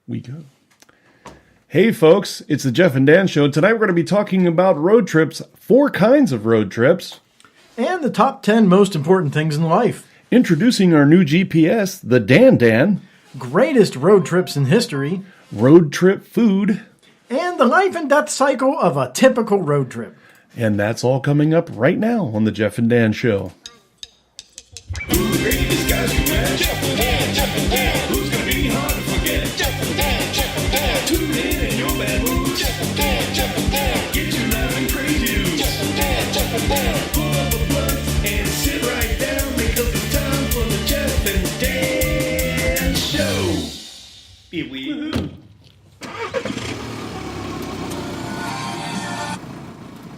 We go. Hey folks, it's the Jeff and Dan Show. Tonight we're going to be talking about road trips, 4 kinds of road trips. And the top 10 most important things in life. Introducing our new GPS, the Dan. Greatest road trips in history. Road trip food. And the life and death cycle of a typical road trip. And that's all coming up right now on the Jeff and Dan Show.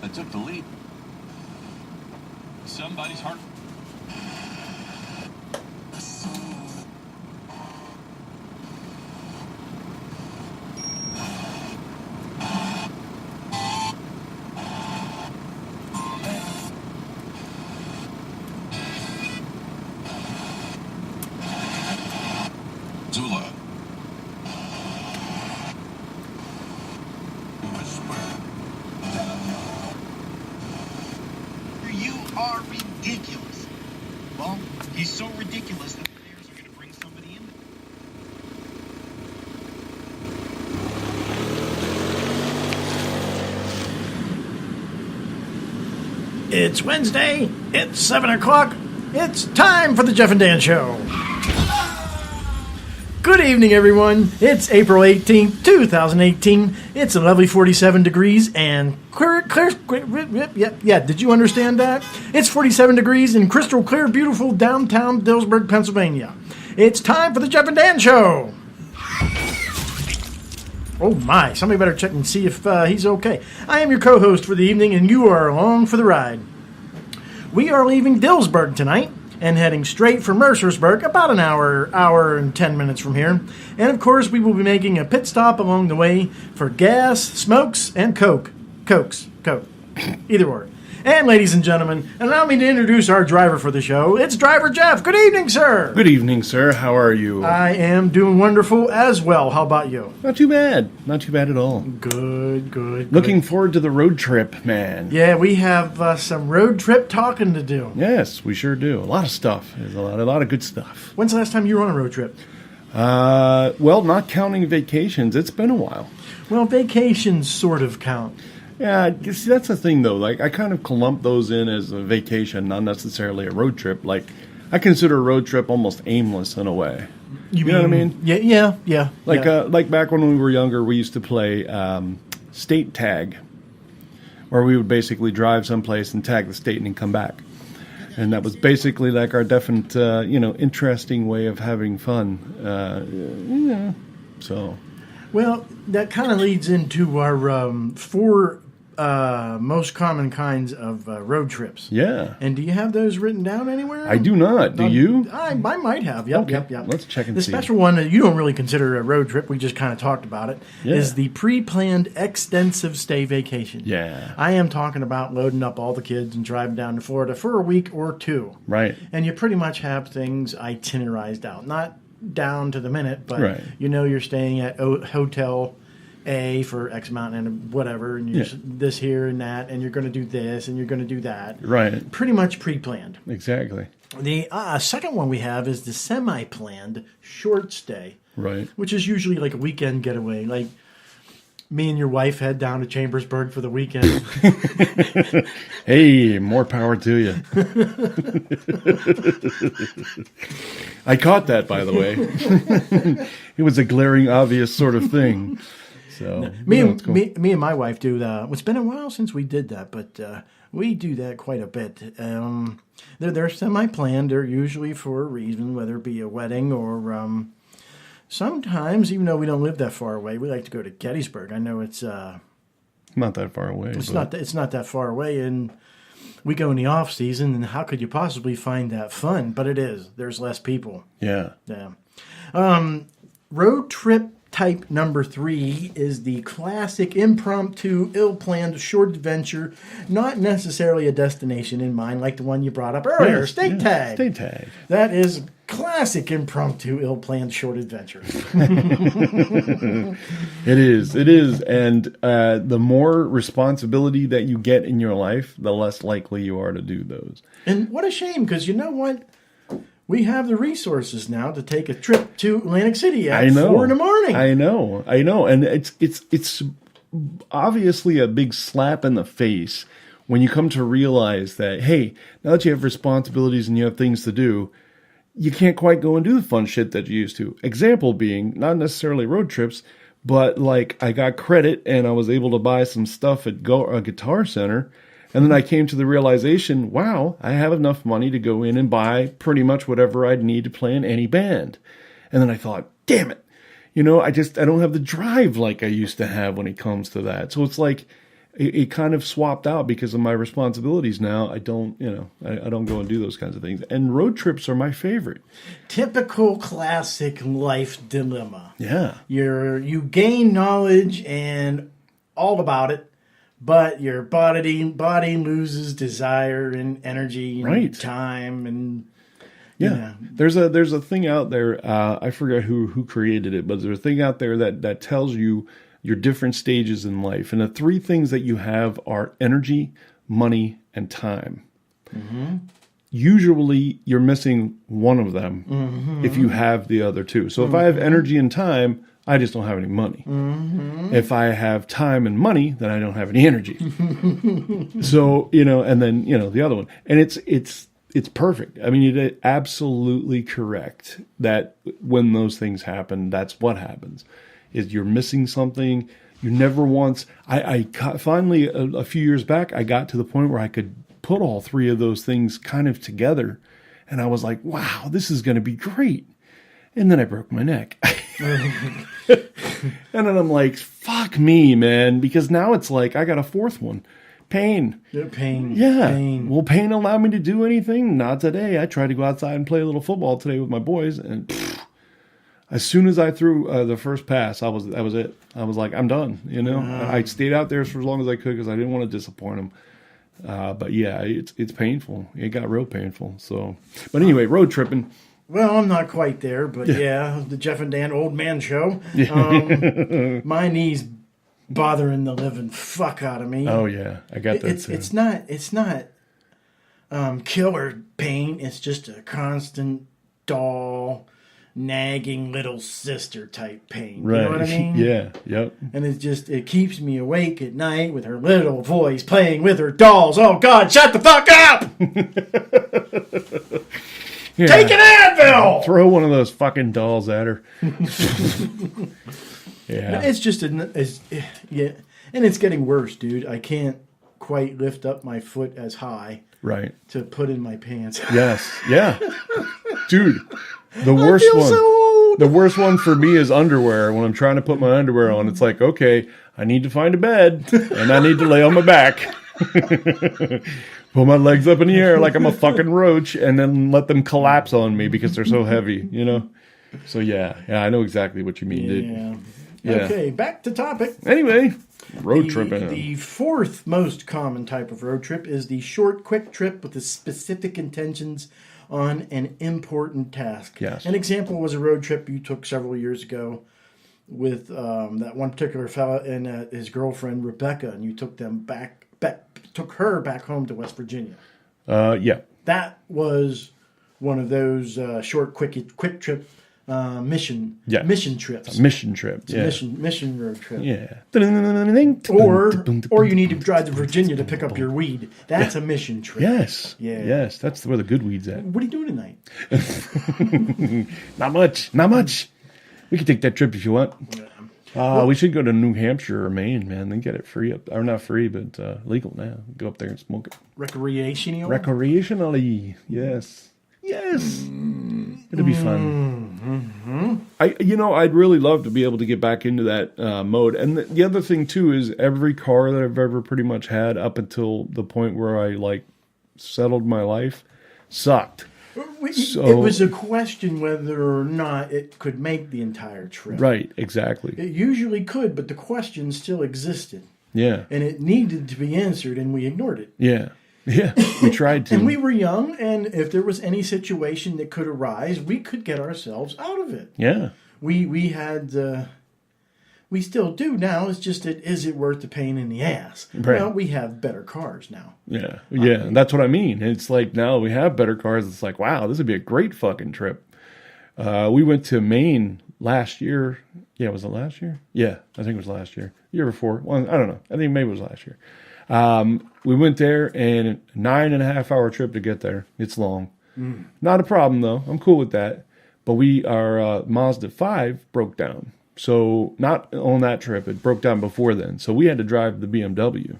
I took the lead. Somebody's heart. Zula. You are ridiculous. Well, he's so ridiculous that the Bears are going to bring somebody in. It's Wednesday. It's 7 o'clock. It's time for the Jeff and Dan Show. Good evening, everyone. It's April 18th, 2018. It's a lovely 47 degrees and clear. Yeah, did you understand that? It's 47 degrees and crystal clear, beautiful downtown Dillsburg, Pennsylvania. It's time for the Jeff and Dan Show. Oh my, somebody better check and see if he's okay. I am your co-host for the evening and you are along for the ride. We are leaving Dillsburg tonight and heading straight for Mercersburg, about an hour and 10 minutes from here. And of course, we will be making a pit stop along the way for gas, smokes, and Coke. Coke. Either or. And ladies and gentlemen, allow me to introduce our driver for the show. It's Driver Jeff. Good evening, sir. Good evening, sir. How are you? I am doing wonderful as well. How about you? Not too bad. Not too bad at all. Good. Looking forward to the road trip, man. Yeah, we have some road trip talking to do. Yes, we sure do. A lot of stuff. There's a lot of good stuff. When's the last time you were on a road trip? Well, not counting vacations, it's been a while. Well, vacations sort of count. Yeah, you see, that's the thing, though. Like, I kind of clump those in as a vacation, not necessarily a road trip. Like, I consider a road trip almost aimless in a way. You know what I mean? Yeah. Like back when we were younger, we used to play state tag, where we would basically drive someplace and tag the state and then come back. And that was basically like our definite, interesting way of having fun. So. Well, that kind of leads into our 4 most common kinds of road trips. Yeah. And do you have those written down anywhere? I do not. Do you? I might have. Yep. Let's check and see. The special one that you don't really consider a road trip, we just kind of talked about it, is the pre-planned extensive stay vacation. Yeah. I am talking about loading up all the kids and driving down to Florida for a week or 2. Right. And you pretty much have things itinerized out. Not down to the minute, but right. You're staying at Hotel A for X amount and whatever, and you're this here and that, and you're going to do this and you're going to do that. Right. Pretty much pre-planned. Exactly. The second one we have is the semi-planned short stay. Right. Which is usually like a weekend getaway. Like me and your wife head down to Chambersburg for the weekend. Hey, more power to you. I caught that, by the way. It was a glaring, obvious sort of thing. So me and my wife do that. It's been a while since we did that, but we do that quite a bit. They're semi-planned. They're usually for a reason, whether it be a wedding or sometimes, even though we don't live that far away, we like to go to Gettysburg. I know it's not that far away. It's not that far away, and we go in the off season. And how could you possibly find that fun? But it is. There's less people. Yeah. Road trip type number 3 is the classic impromptu, ill-planned short adventure, not necessarily a destination in mind, like the one you brought up earlier, Yes, state tag. State tag. That is Classic impromptu, ill-planned short adventure. It is. And the more responsibility that you get in your life, the less likely you are to do those. And what a shame, because you know what? We have the resources now to take a trip to Atlantic City at 4 in the morning. I know. And it's obviously a big slap in the face when you come to realize that, hey, now that you have responsibilities and you have things to do, you can't quite go and do the fun shit that you used to. Example being, not necessarily road trips, but like I got credit and I was able to buy some stuff at Guitar Center. And then I came to the realization, wow, I have enough money to go in and buy pretty much whatever I'd need to play in any band. And then I thought, damn it. I don't have the drive like I used to have when it comes to that. So it's like it kind of swapped out because of my responsibilities now. I don't go and do those kinds of things. And road trips are my favorite. Typical classic life dilemma. Yeah. You gain knowledge and all about it, but your body loses desire and energy and time and yeah. There's a thing out there. I forget who created it, but there's a thing out there that tells you your different stages in life, and the three things that you have are energy, money, and time. Mm-hmm. Usually, you're missing one of them if you have the other two. So if I have energy and time, I just don't have any money. Mm-hmm. If I have time and money, then I don't have any energy. So, and then, the other one. And it's perfect. I mean, you're absolutely correct that when those things happen, that's what happens. Is you're missing something. You never once... I finally, a few years back, I got to the point where I could put all three of those things kind of together. And I was like, wow, this is going to be great. And then I broke my neck. And then I'm like, fuck me, man. Because now it's like, I got a fourth one. Pain. Pain. Yeah. Pain. Will pain allow me to do anything? Not today. I tried to go outside and play a little football today with my boys. And as soon as I threw the first pass, that was it. I was like, I'm done. I stayed out there for as long as I could because I didn't want to disappoint them. But yeah, it's painful. It got real painful. So, but anyway, road tripping. Well, I'm not quite there, but yeah, the Jeff and Dan Old Man Show. My knees bothering the living fuck out of me. Oh yeah, I got that too. It's not killer pain. It's just a constant dull, nagging little sister type pain. Right. You know what I mean? Yeah. Yep. And it keeps me awake at night with her little voice playing with her dolls. Oh God, shut the fuck up! Yeah. Take an Advil! Throw one of those fucking dolls at her. Yeah. It's just and it's getting worse, dude. I can't quite lift up my foot as high to put in my pants. Yes. Yeah. Dude, the worst one. So the worst one for me is underwear. When I'm trying to put my underwear on, it's like, okay, I need to find a bed and I need to lay on my back. Put my legs up in the air like I'm a fucking roach and then let them collapse on me because they're so heavy, So yeah, I know exactly what you mean, dude. Yeah. Okay, back to topic. Anyway, road tripping. The fourth most common type of road trip is the short, quick trip with the specific intentions on an important task. Yes. An example was a road trip you took several years ago with that one particular fella and his girlfriend Rebecca, and you took them took her back home to West Virginia. Yeah. That was one of those short, quick trip mission trips. Mission trip. It's a mission road trip. Yeah. Or you need to drive to Virginia to pick up your weed. That's a mission trip. Yes. Yeah. Yes. That's where the good weed's at. What are you doing tonight? Not much. We can take that trip if you want. We should go to New Hampshire or Maine, man. They get it free up, or not free, but legal now. Go up there and smoke it. Recreationally, yes. It'll be fun. I'd really love to be able to get back into that mode. And the other thing too is every car that I've ever pretty much had up until the point where I settled my life sucked. It was a question whether or not it could make the entire trip. Right, exactly. It usually could, but the question still existed. Yeah. And it needed to be answered, and we ignored it. Yeah. Yeah, we tried to. And we were young, and if there was any situation that could arise, we could get ourselves out of it. Yeah. We had, we still do now. It's just that, is it worth the pain in the ass? Right. Well, we have better cars now. Yeah. Yeah. That's what I mean. It's like now we have better cars. It's like, wow, this would be a great fucking trip. We went to Maine last year. Yeah, was it last year? Yeah, I think it was last year. Year before. Well, I don't know. I think maybe it was last year. We went there, and a 9.5-hour trip to get there. It's long. Not a problem, though. I'm cool with that. But our Mazda 5 broke down. So not on that trip. It broke down before then. So we had to drive the BMW.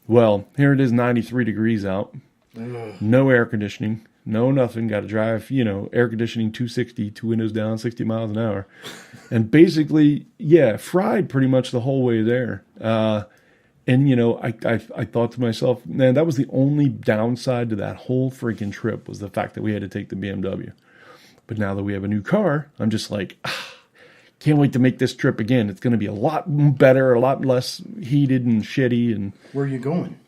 Well, here it is, 93 degrees out. No air conditioning. No nothing. Got to drive, air conditioning 260, two windows down, 60 miles an hour. And basically, fried pretty much the whole way there. And, I thought to myself, man, that was the only downside to that whole freaking trip was the fact that we had to take the BMW. But now that we have a new car, I'm just like, can't wait to make this trip again. It's going to be a lot better, a lot less heated and shitty. And Where are you going?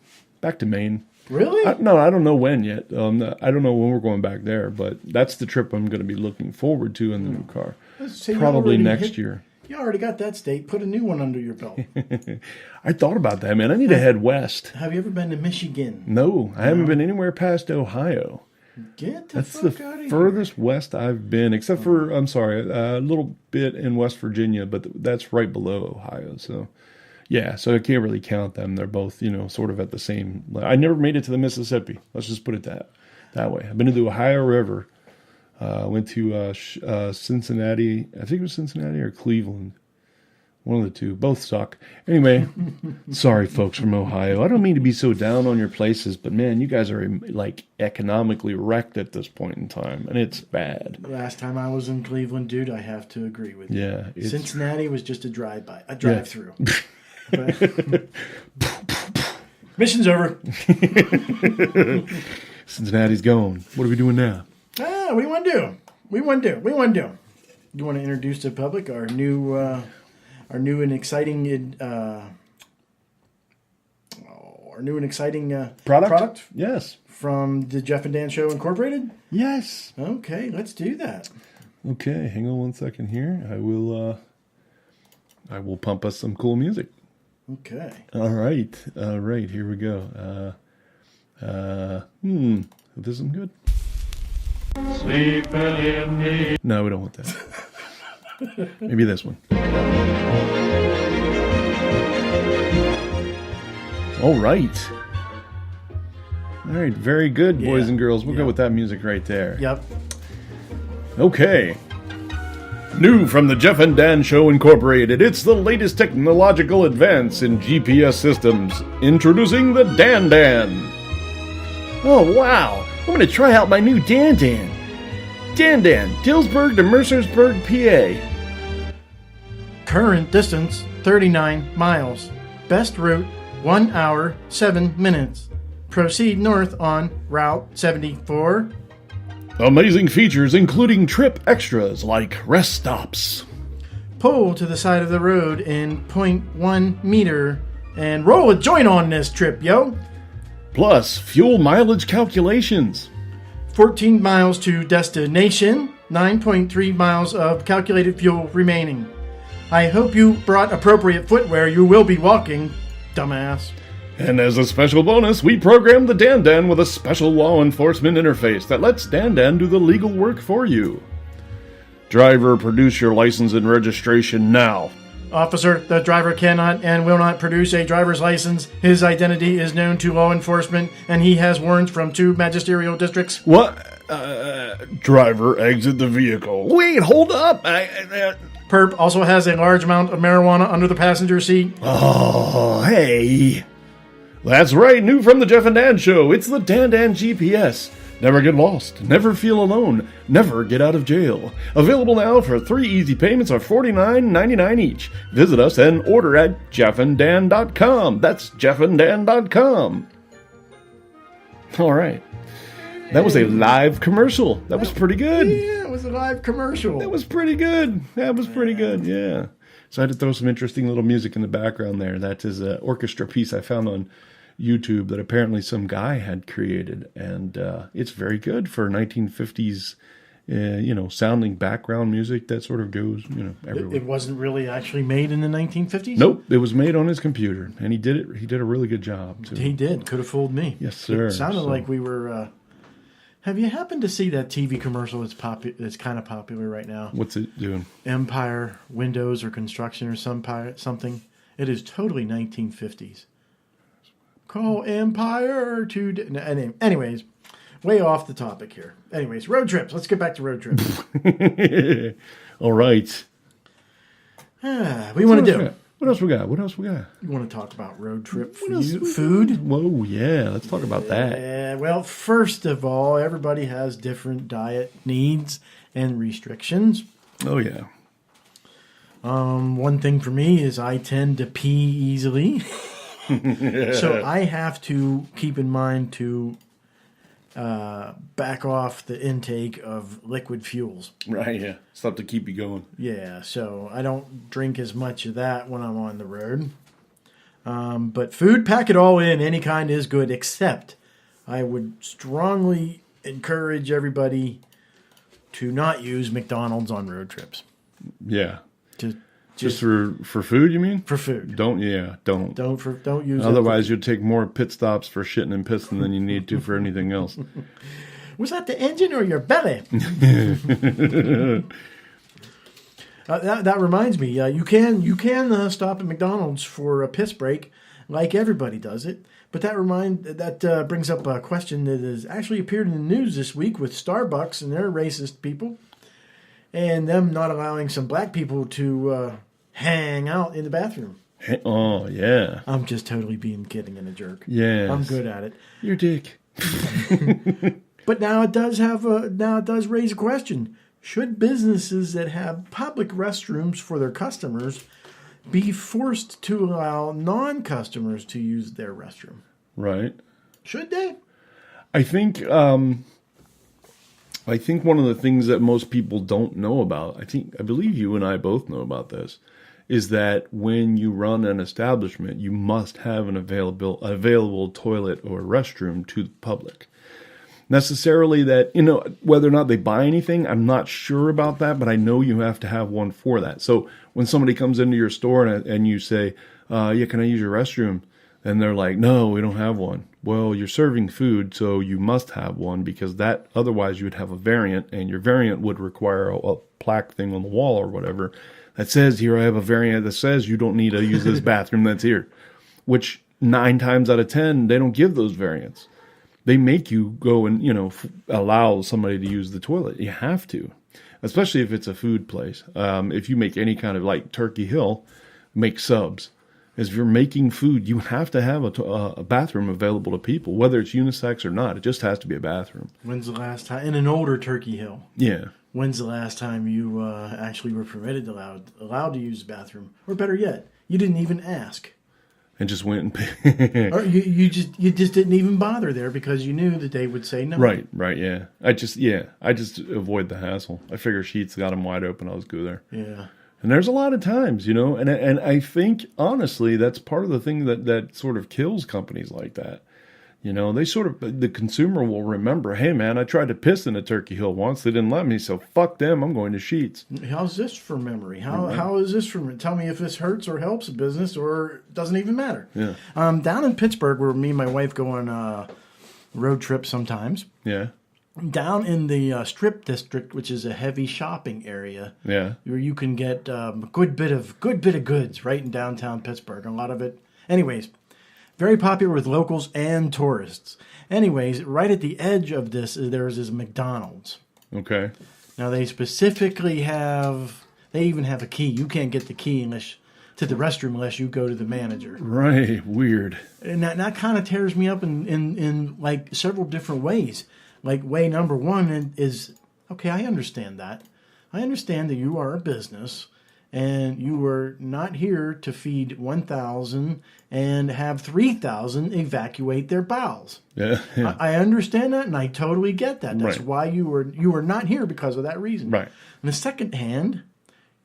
back to Maine. Really? No, I don't know when yet. I don't know when we're going back there, but that's the trip I'm going to be looking forward to in the new car. So you Probably already next year. You already got that state. Put a new one under your belt. I thought about that, man. I need to head west. Have you ever been to Michigan? No, I haven't been anywhere past Ohio. Get the That's fuck the out of here. furthest west I've been, except for, a little bit in West Virginia, but that's right below Ohio. So, yeah, so I can't really count them. They're both, sort of at the same. I never made it to the Mississippi. Let's just put it that way. I've been to the Ohio River. Went to Cincinnati. I think it was Cincinnati or Cleveland. One of the two. Both suck. Anyway, sorry, folks from Ohio. I don't mean to be so down on your places, but man, you guys are like economically wrecked at this point in time, and it's bad. Last time I was in Cleveland, dude, I have to agree with you. Yeah. Cincinnati was just a drive-through. But- Mission's over. Cincinnati's gone. What are we doing now? What do you want to do? We want to do. You want to introduce to the public our new and exciting product Yes. from the Jeff and Dan Show Incorporated? Yes. Okay, let's do that. Okay, hang on one second here. I will pump us some cool music. Okay. All right. Here we go. This isn't good. No, we don't want that. Maybe this one. All right. Very good, boys Yeah. and girls. We'll Yeah. go with that music right there. Yep. Okay. New from the Jeff and Dan Show Incorporated, it's the latest technological advance in GPS systems. Introducing the Dan Dan. Oh, wow. I'm going to try out my new Dan Dan. Dan Dan, Dillsburg to Mercersburg, PA. Current distance 39 miles. Best route 1 hour 7 minutes. Proceed north on Route 74. Amazing features including trip extras like rest stops. Pull to the side of the road in 0.1 meter and roll a joint on this trip, yo. Plus, fuel mileage calculations. 14 miles to destination, 9.3 miles of calculated fuel remaining. I hope you brought appropriate footwear. You will be walking, dumbass. And as a special bonus, we programmed the Dan Dan with a special law enforcement interface that lets Dan Dan do the legal work for you. Driver, produce your license and registration now. Officer, the driver cannot and will not produce a driver's license. His identity is known to law enforcement, and he has warrants from 2 magisterial districts. What? Driver, exit the vehicle. Wait, hold up. Perp also has a large amount of marijuana under the passenger seat. Oh, hey. That's right, new from the Jeff and Dan Show. It's the Dan Dan GPS. Never get lost, never feel alone, never get out of jail. Available now for 3 easy payments of $49.99 each. Visit us and order at jeffanddan.com. That's jeffanddan.com. All right. That was a live commercial. That was pretty good. Yeah, it was a live commercial. That was pretty good. Yeah. So I had to throw some interesting little music in the background there. That is an orchestra piece I found on YouTube that apparently some guy had created, and it's very good for 1950s, sounding background music that sort of goes, everywhere. It wasn't really actually made in the 1950s? Nope, it was made on his computer, and he did it. He did a really good job too. He did. Could have fooled me. Yes, sir. It sounded So- like we were... have you happened to see that TV commercial that's kind of popular right now? What's it doing? Empire Windows or Construction or something. It is totally 1950s. Call Empire to... Anyways, way off the topic here. Anyways, road trips. Let's get back to road trips. All right. What do you want to do? What else we got? What else we got? You want to talk about road trip What else we got? food? Whoa, yeah. Let's talk about that. Well, first of all, everybody has different diet needs and restrictions. Oh, yeah. One thing for me is I tend to pee easily. So I have to keep in mind to back off the intake of liquid fuels. Right, yeah. Stuff to keep you going. Yeah, so I don't drink as much of that when I'm on the road. But food, pack it all in. Any kind is good, except I would strongly encourage everybody to not use McDonald's on road trips. Yeah. Just for food, you mean? for food. Don't Don't use it. Otherwise, you'll take more pit stops for shitting and pissing than you need to for anything else. Was that the engine or your belly? That reminds me. You can stop at McDonald's for a piss break, like everybody does it. But that brings up a question that has actually appeared in the news this week with Starbucks and their racist people, and them not allowing some black people to hang out in the bathroom. Oh, yeah. I'm just totally being kidding and a jerk. Yes. I'm good at it. Your dick. But now it does raise a question. Should businesses that have public restrooms for their customers be forced to allow non-customers to use their restroom? Right. Should they? I think one of the things that most people don't know about, I believe you and I both know about this, is that when you run an establishment, you must have an available toilet or restroom to the public. Necessarily that, whether or not they buy anything, I'm not sure about that, but I know you have to have one for that. So when somebody comes into your store and you say, can I use your restroom? And they're like, no, we don't have one. Well, you're serving food, so you must have one, because otherwise you would have a variant, and your variant would require a plaque thing on the wall or whatever that says, here I have a variant that says you don't need to use this bathroom that's here. Which 9 times out of 10, they don't give those variants. They make you go and, allow somebody to use the toilet. You have to, especially if it's a food place. If you make any kind of, like Turkey Hill, make subs. If you're making food, you have to have a bathroom available to people, whether it's unisex or not. It just has to be a bathroom. When's the last time, in an older Turkey Hill, Yeah. when's the last time you actually were allowed to use the bathroom? Or better yet, you didn't even ask. And just went and Or you just didn't even bother there because you knew that they would say no. Right, yeah. I just avoid the hassle. I figure Sheets got them wide open. I'll just go there. Yeah. And there's a lot of times, and I think, honestly, that's part of the thing that sort of kills companies like that. The consumer will remember, hey, man, I tried to piss in a Turkey Hill once. They didn't let me, so fuck them. I'm going to Sheets. How's this for memory? How is this for? Tell me if this hurts or helps a business or doesn't even matter. Yeah. Down in Pittsburgh, where me and my wife go on road trips sometimes. Yeah. Down in the Strip District, which is a heavy shopping area, Yeah. where you can get a good bit of goods right in downtown Pittsburgh. A lot of it, anyways, very popular with locals and tourists. Anyways, right at the edge of this, there's this McDonald's. Okay. Now they specifically they even have a key. You can't get the key to the restroom unless you go to the manager. Right. Weird. And that kind of tears me up in like several different ways. Like way number one is, okay, I understand that. I understand that you are a business and you were not here to feed 1,000 and have 3,000 evacuate their bowels. Yeah. I understand that, and I totally get that. That's Right. why you were not here because of that reason. Right. On the second hand,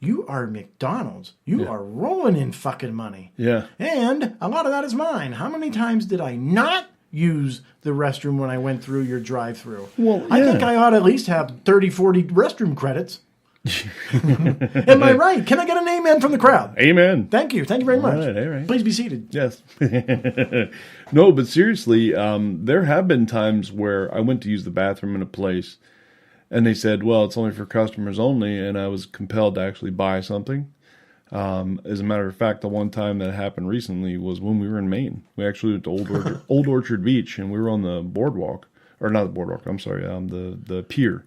you are McDonald's. You are rolling in fucking money. Yeah. And a lot of that is mine. How many times did I not use the restroom when I went through your drive-through? Well, I think yeah. I ought to at least have 30, 40 restroom credits. Am I right? Can I get an amen from the crowd? Amen. Thank you. Thank you very much. All right. Please be seated. Yes. No, but seriously, there have been times where I went to use the bathroom in a place and they said, well, it's only for customers only. And I was compelled to actually buy something. As a matter of fact, the one time that happened recently was when we were in Maine. We actually went to Old Orchard Beach and we were on the boardwalk, or not the boardwalk, I'm sorry, the pier.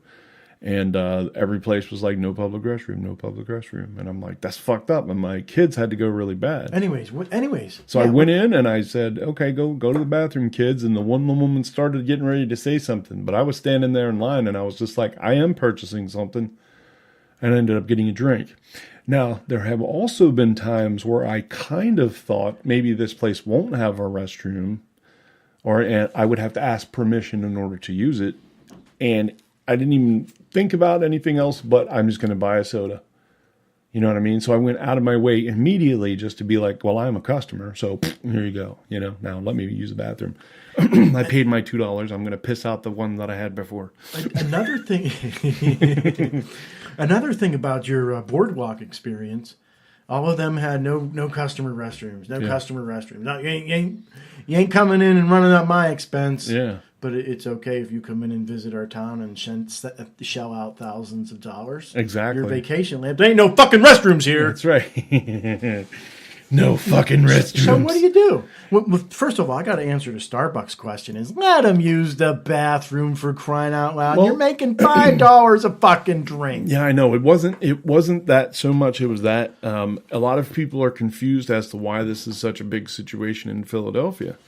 And every place was like, no public restroom, no public restroom. And I'm like, that's fucked up. And my kids had to go really bad. Anyways. So I went in and I said, okay, go to the bathroom, kids. And the one woman started getting ready to say something. But I was standing there in line and I was just like, I am purchasing something. And I ended up getting a drink. Now, there have also been times where I kind of thought maybe this place won't have a restroom. And I would have to ask permission in order to use it. And I didn't even think about anything else, but I'm just going to buy a soda. You know what I mean? So I went out of my way immediately just to be like, well, I'm a customer, so here you go. Now let me use the bathroom. I paid my $2. I'm going to piss out the one that I had before. Another thing, about your boardwalk experience, all of them had no customer restrooms, customer restrooms. No, you ain't coming in and running up my expense. Yeah. But it's okay if you come in and visit our town and shell out thousands of dollars. Exactly. Your vacation land. There ain't no fucking restrooms here. That's right. No fucking restrooms. So what do you do? Well, first of all, I got to answer the Starbucks question. Is let them use the bathroom for crying out loud. Well, you're making $5 a fucking drink. Yeah, I know. It wasn't that so much. It was that a lot of people are confused as to why this is such a big situation in Philadelphia.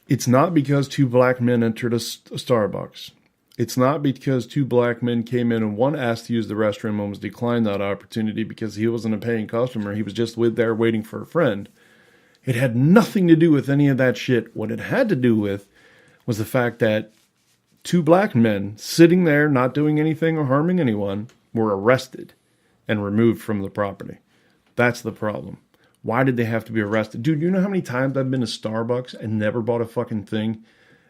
It's not because two black men entered a Starbucks. It's not because two black men came in and one asked to use the restroom and was declined that opportunity because he wasn't a paying customer. He was just there waiting for a friend. It had nothing to do with any of that shit. What it had to do with was the fact that two black men sitting there not doing anything or harming anyone were arrested and removed from the property. That's the problem. Why did they have to be arrested? Dude, you know how many times I've been to Starbucks and never bought a fucking thing?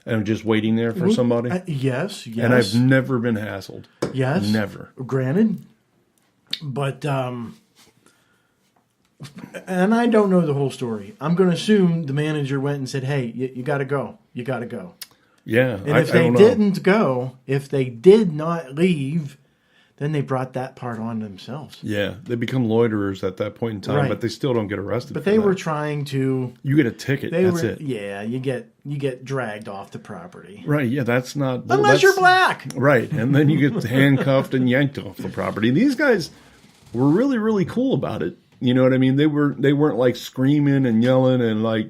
And I'm just waiting there for somebody? Yes. And I've never been hassled. Yes. Never. Granted. But, and I don't know the whole story. I'm going to assume the manager went and said, hey, you got to go. You got to go. Yeah. And if they didn't go, if they did not leave, then they brought that part on themselves. Yeah, they become loiterers at that point in time, but they still don't get arrested. But they were trying to. You get a ticket. That's it. Yeah, you get dragged off the property. Right. Yeah, that's not unless you're black. Right, and then you get handcuffed and yanked off the property. These guys were really, really cool about it. You know what I mean? They weren't like screaming and yelling and like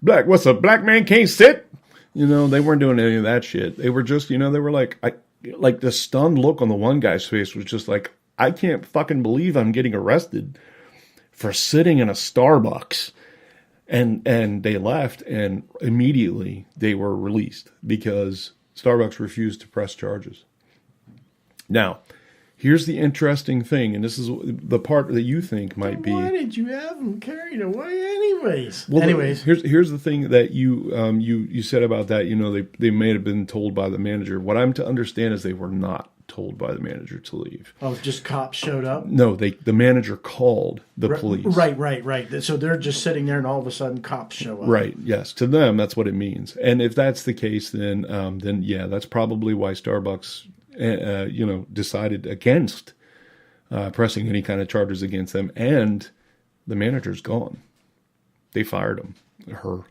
black. What's up? Black man can't sit. They weren't doing any of that shit. They were just they were like like the stunned look on the one guy's face was just like, I can't fucking believe I'm getting arrested for sitting in a Starbucks. And they left and immediately they were released because Starbucks refused to press charges. Now, here's the interesting thing, and this is the part that you think might be. Why did you have them carried away anyways? Well, here's the thing that you said about that. They may have been told by the manager. What I'm to understand is they were not told by the manager to leave. Oh, just cops showed up? No, the manager called the police. Right. So they're just sitting there, and all of a sudden, cops show up. Right. Yes. To them, that's what it means. And if that's the case, then yeah, that's probably why Starbucks decided against pressing any kind of charges against them, and the manager's gone. They fired him, her.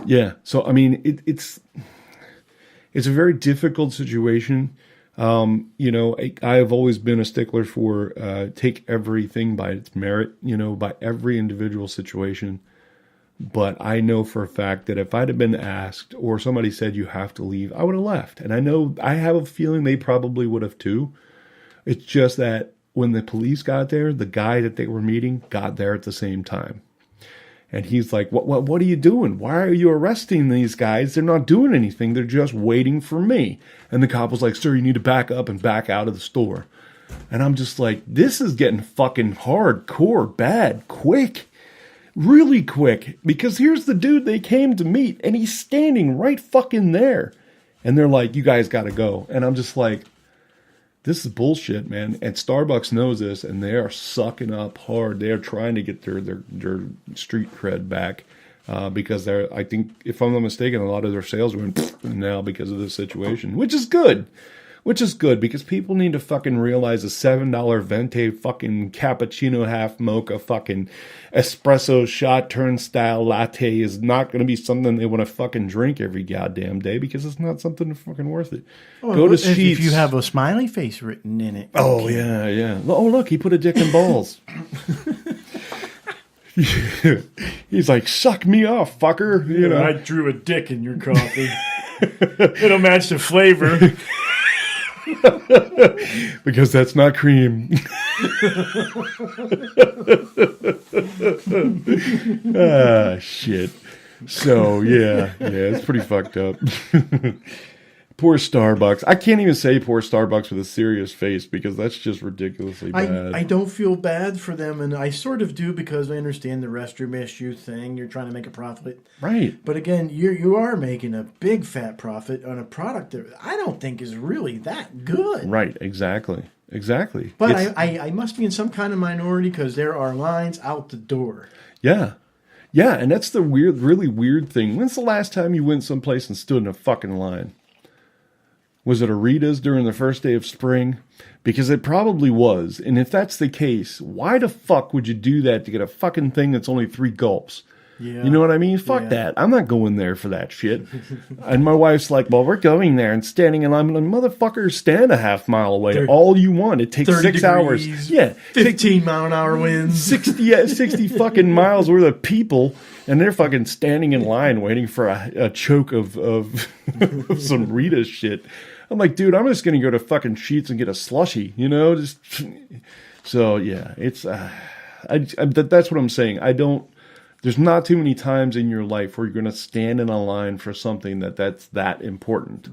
Yeah. So I mean, it's a very difficult situation. I have always been a stickler for take everything by its merit. By every individual situation. But I know for a fact that if I'd have been asked or somebody said you have to leave, I would have left. And I have a feeling they probably would have too. It's just that when the police got there, the guy that they were meeting got there at the same time. And he's like, what are you doing? Why are you arresting these guys? They're not doing anything. They're just waiting for me. And the cop was like, sir, you need to back up and back out of the store. And I'm just like, this is getting fucking hardcore bad quick. Really quick. Because here's the dude they came to meet, and he's standing right fucking there. And they're like, you guys gotta go. And I'm just like, this is bullshit, man. And Starbucks knows this, and they are sucking up hard. They are trying to get their street cred back. Because I think, if I'm not mistaken, a lot of their sales are going now because of this situation, which is good. Which is good, because people need to fucking realize a $7 venti fucking cappuccino half mocha fucking espresso shot turnstile latte is not going to be something they want to fucking drink every goddamn day, because it's not something fucking worth it. Go to Sheetz. If you have a smiley face written in it. Oh, yeah, yeah. Oh, look, he put a dick in balls. He's like, suck me off, fucker. You know, I drew a dick in your coffee. It'll match the flavor. because that's not cream. Shit. So, yeah, it's pretty fucked up. Poor Starbucks. I can't even say poor Starbucks with a serious face, because that's just ridiculously bad. I don't feel bad for them, and I sort of do, because I understand the restroom issue thing. You're trying to make a profit. Right. But again, you are making a big fat profit on a product that I don't think is really that good. Right, exactly. But I must be in some kind of minority, because there are lines out the door. Yeah. Yeah, and that's the really weird thing. When's the last time you went someplace and stood in a fucking line? Was it a Rita's during the first day of spring? Because it probably was. And if that's the case, why the fuck would you do that to get a fucking thing that's only 3 gulps? Yeah. You know what I mean? Fuck that. I'm not going there for that shit. And my wife's like, well, we're going there and standing in line. I'm like, motherfucker, stand a half mile away. All you want. It takes 6 hours. Yeah. 15-mile-an-hour winds. 60 fucking miles worth of people. And they're fucking standing in line waiting for a choke of some Rita shit. I'm like, dude, I'm just going to go to fucking Sheetz and get a slushie, you know? So, yeah, it's, that's what I'm saying. There's not too many times in your life where you're going to stand in a line for something that's that important.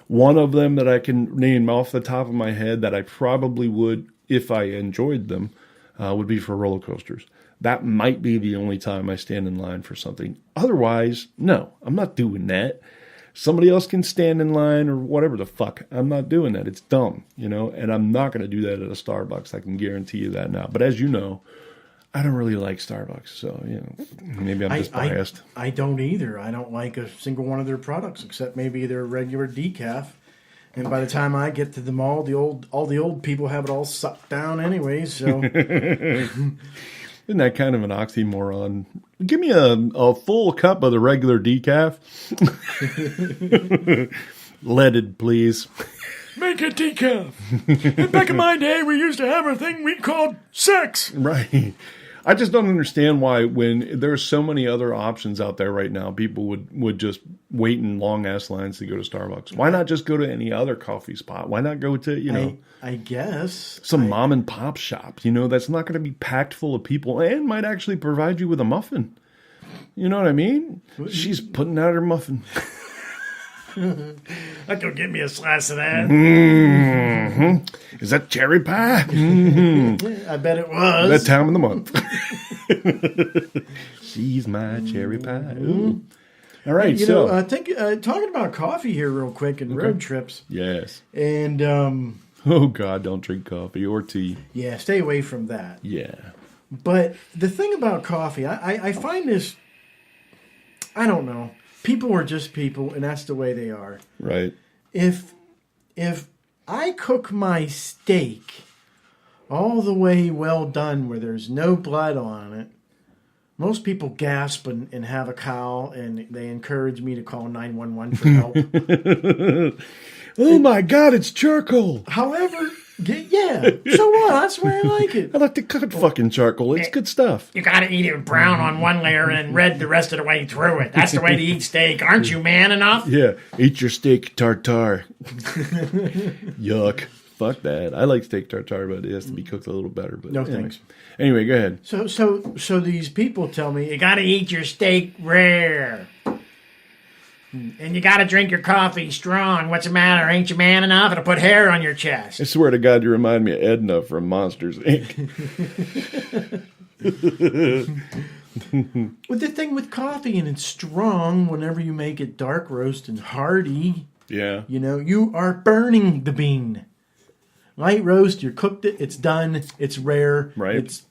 One of them that I can name off the top of my head that I probably would, if I enjoyed them, would be for roller coasters. That might be the only time I stand in line for something. Otherwise, no, I'm not doing that. Somebody else can stand in line or whatever the fuck. I'm not doing that. It's dumb, you know, and I'm not going to do that at a Starbucks. I can guarantee you that now. But as you know, I don't really like Starbucks, so, you know, maybe I'm just biased. I don't either. I don't like a single one of their products, except maybe their regular decaf. And by the time I get to the mall, all the old people have it all sucked down anyway, so... Isn't that kind of an oxymoron? Give me a full cup of the regular decaf. Leaded, please. Make it decaf. Back in my day, we used to have a thing we called sex. Right. I just don't understand why, when there's so many other options out there right now, people would just wait in long-ass lines to go to Starbucks. Why not just go to any other coffee spot? Why not go to, you know... I guess. Some mom-and-pop shop, you know, that's not going to be packed full of people and might actually provide you with a muffin. You know what I mean? She's putting out her muffin. I go get me a slice of that. Mm-hmm. Is that cherry pie? Mm-hmm. I bet it was. That time of the month. She's my cherry pie. Ooh. All right, talking about coffee here real quick and road trips. Yes. And, oh, God, don't drink coffee or tea. Yeah, stay away from that. Yeah. But the thing about coffee, I find this, I don't know. People are just people, and that's the way they are. Right. If I cook my steak all the way well done where there's no blood on it, most people gasp and have a cow, and they encourage me to call 911 for help. Oh, my God, it's charcoal. However, yeah, so what? That's the way I like it. I like to cook fucking charcoal. It's good stuff. You gotta eat it brown on one layer and red the rest of the way through it. That's the way to eat steak. Aren't you man enough? Yeah, eat your steak tartare. Yuck. Fuck that. I like steak tartare, but it has to be cooked a little better. But no thanks. Anyway, go ahead. So these people tell me You gotta eat your steak rare. And you gotta drink your coffee strong. What's the matter? Ain't you man enough? It'll put hair on your chest. I swear to God, you remind me of Edna from Monsters, Inc. Well, the thing with coffee, and it's strong whenever you make it dark roast and hearty, Yeah. you are burning the bean. Light roast, you cooked it, it's done, it's rare. Right.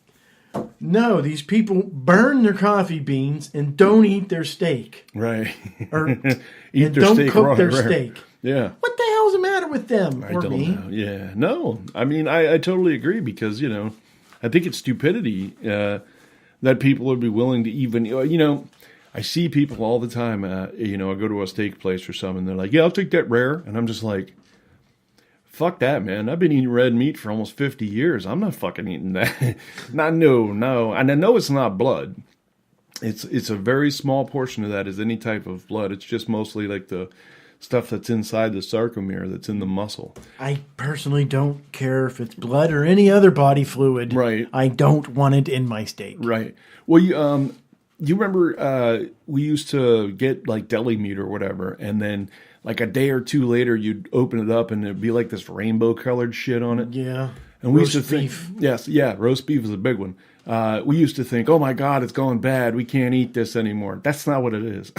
No, these people burn their coffee beans and don't eat their steak. Right. Or Eat and their don't steak cook raw, their rare. steak. Yeah. What the hell's the matter with them? I or don't me? know. Yeah. No. I mean, I totally agree because, I think it's stupidity that people would be willing to even, I see people all the time, I go to a steak place or something, and they're like, yeah, I'll take that rare. And I'm just like, fuck that, man. I've been eating red meat for almost 50 years. I'm not fucking eating that. No. And I know it's not blood. It's a very small portion of that is any type of blood. It's just mostly like the stuff that's inside the sarcomere that's in the muscle. I personally don't care if it's blood or any other body fluid. Right. I don't want it in my steak. Right. Well, you remember we used to get like deli meat or whatever, and then like a day or two later, you'd open it up and it'd be like this rainbow colored shit on it. Yeah. And we Roast used to beef. think, yes, yeah, roast beef is a big one. We used to think, oh my God, it's going bad. We can't eat this anymore. That's not what it is.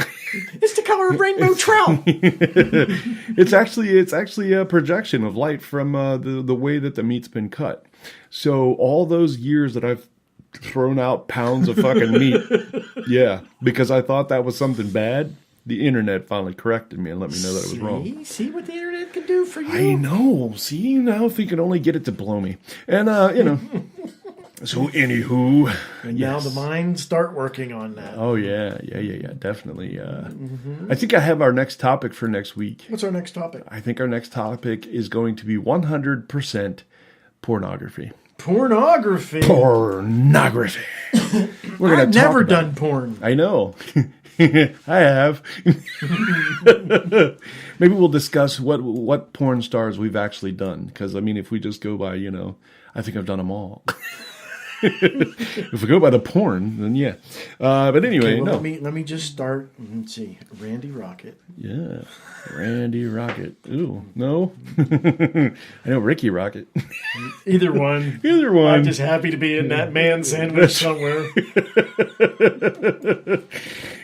It's the color of rainbow trout. It's actually a projection of light from the way that the meat's been cut. So all those years that I've thrown out pounds of fucking meat, yeah, because I thought that was something bad, the internet finally corrected me and let me know that it was wrong. See what the internet can do for you? I know. See, now if you can only get it to blow me. And, so anywho. And now the minds start working on that. Oh, yeah, definitely. I think I have our next topic for next week. What's our next topic? I think our next topic is going to be 100% pornography. Pornography. Pornography. We're gonna I've talk never about done it. porn. I know. I have. Maybe we'll discuss what porn stars we've actually done. Because, I mean, if we just go by, I think I've done them all. If we go by the porn, then yeah. But anyway, Okay, well, no. let me just start. Let's see. Randy Rocket. Yeah. Randy Rocket. Ooh, no. I know Ricky Rocket. Either one. Either one. I'm just happy to be in that man sandwich somewhere.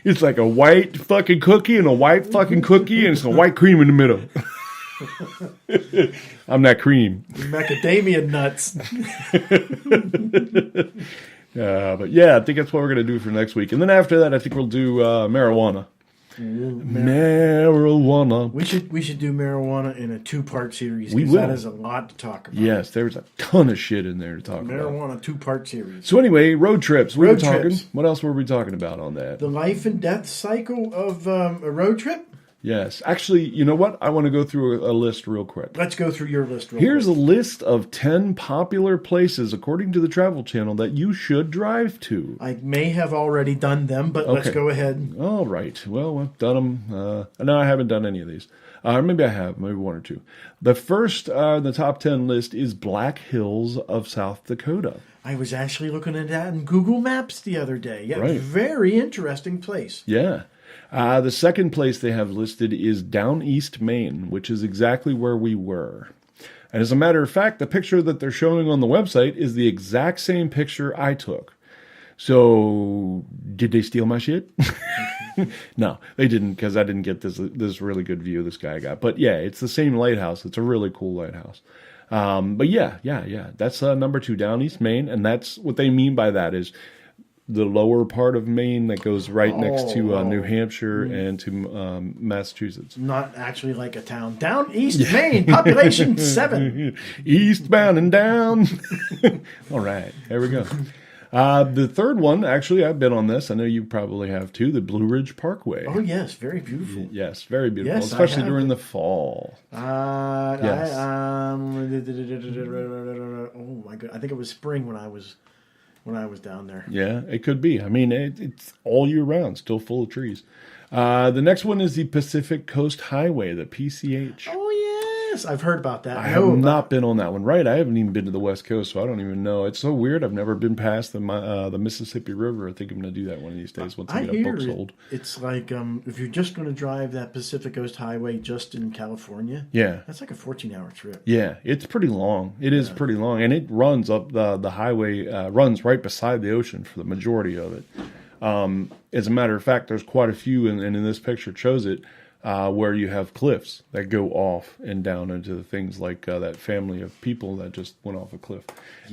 It's like a white fucking cookie and a white fucking cookie and some white cream in the middle. I'm that cream. Macadamia nuts. But yeah, I think that's what we're going to do for next week. And then after that, I think we'll do marijuana. Marijuana. We should do marijuana in a 2-part series. We 'cause will. That is a lot to talk about. Yes, there's a ton of shit in there to talk about. Marijuana 2-part series. So anyway, road trips. We were Road talking. trips. What else were we talking about on that? The life and death cycle of a road trip. Yes. Actually, you know what? I want to go through a list real quick. Let's go through your list real Here's a quick. list of 10 popular places, according to the Travel Channel, that you should drive to. I may have already done them, but let's Okay. go ahead. All right. Well, I've done them. No, I haven't done any of these. Maybe I have. Maybe one or two. The first on the top 10 list is Black Hills of South Dakota. I was actually looking at that in Google Maps the other day. Yeah, Right. very interesting place. Yeah. The second place they have listed is Down East, Maine, which is exactly where we were. And as a matter of fact, the picture that they're showing on the website is the exact same picture I took. So, did they steal my shit? No, they didn't, because I didn't get this really good view this guy got. But yeah, it's the same lighthouse. It's a really cool lighthouse. But yeah. That's number 2, Down East, Maine. And that's what they mean by that is the lower part of Maine that goes right next to New Hampshire and to Massachusetts. Not actually like a town. Down East Maine, population 7. Eastbound and down. All right, there we go. The third one, actually, I've been on this. I know you probably have too. The Blue Ridge Parkway. Oh yes, very beautiful. Yes, very beautiful, Yes, I especially have. during the fall. Yes. Oh my god! I think it was spring when I was down there. Yeah, it could be. I mean, it's all year round, still full of trees. The next one is the Pacific Coast Highway, the PCH. Oh Yes, I've heard about that. I have not been on that one. Right, I haven't even been to the West Coast, so I don't even know. It's so weird. I've never been past the Mississippi River. I think I'm going to do that one of these days once I get a book sold. It's like if you're just going to drive that Pacific Coast Highway just in California, Yeah. that's like a 14-hour trip. Yeah, it's pretty long. It is pretty long, and it runs up the highway, runs right beside the ocean for the majority of it. As a matter of fact, there's quite a few, and in this picture it shows it, where you have cliffs that go off and down into things like that family of people that just went off a cliff.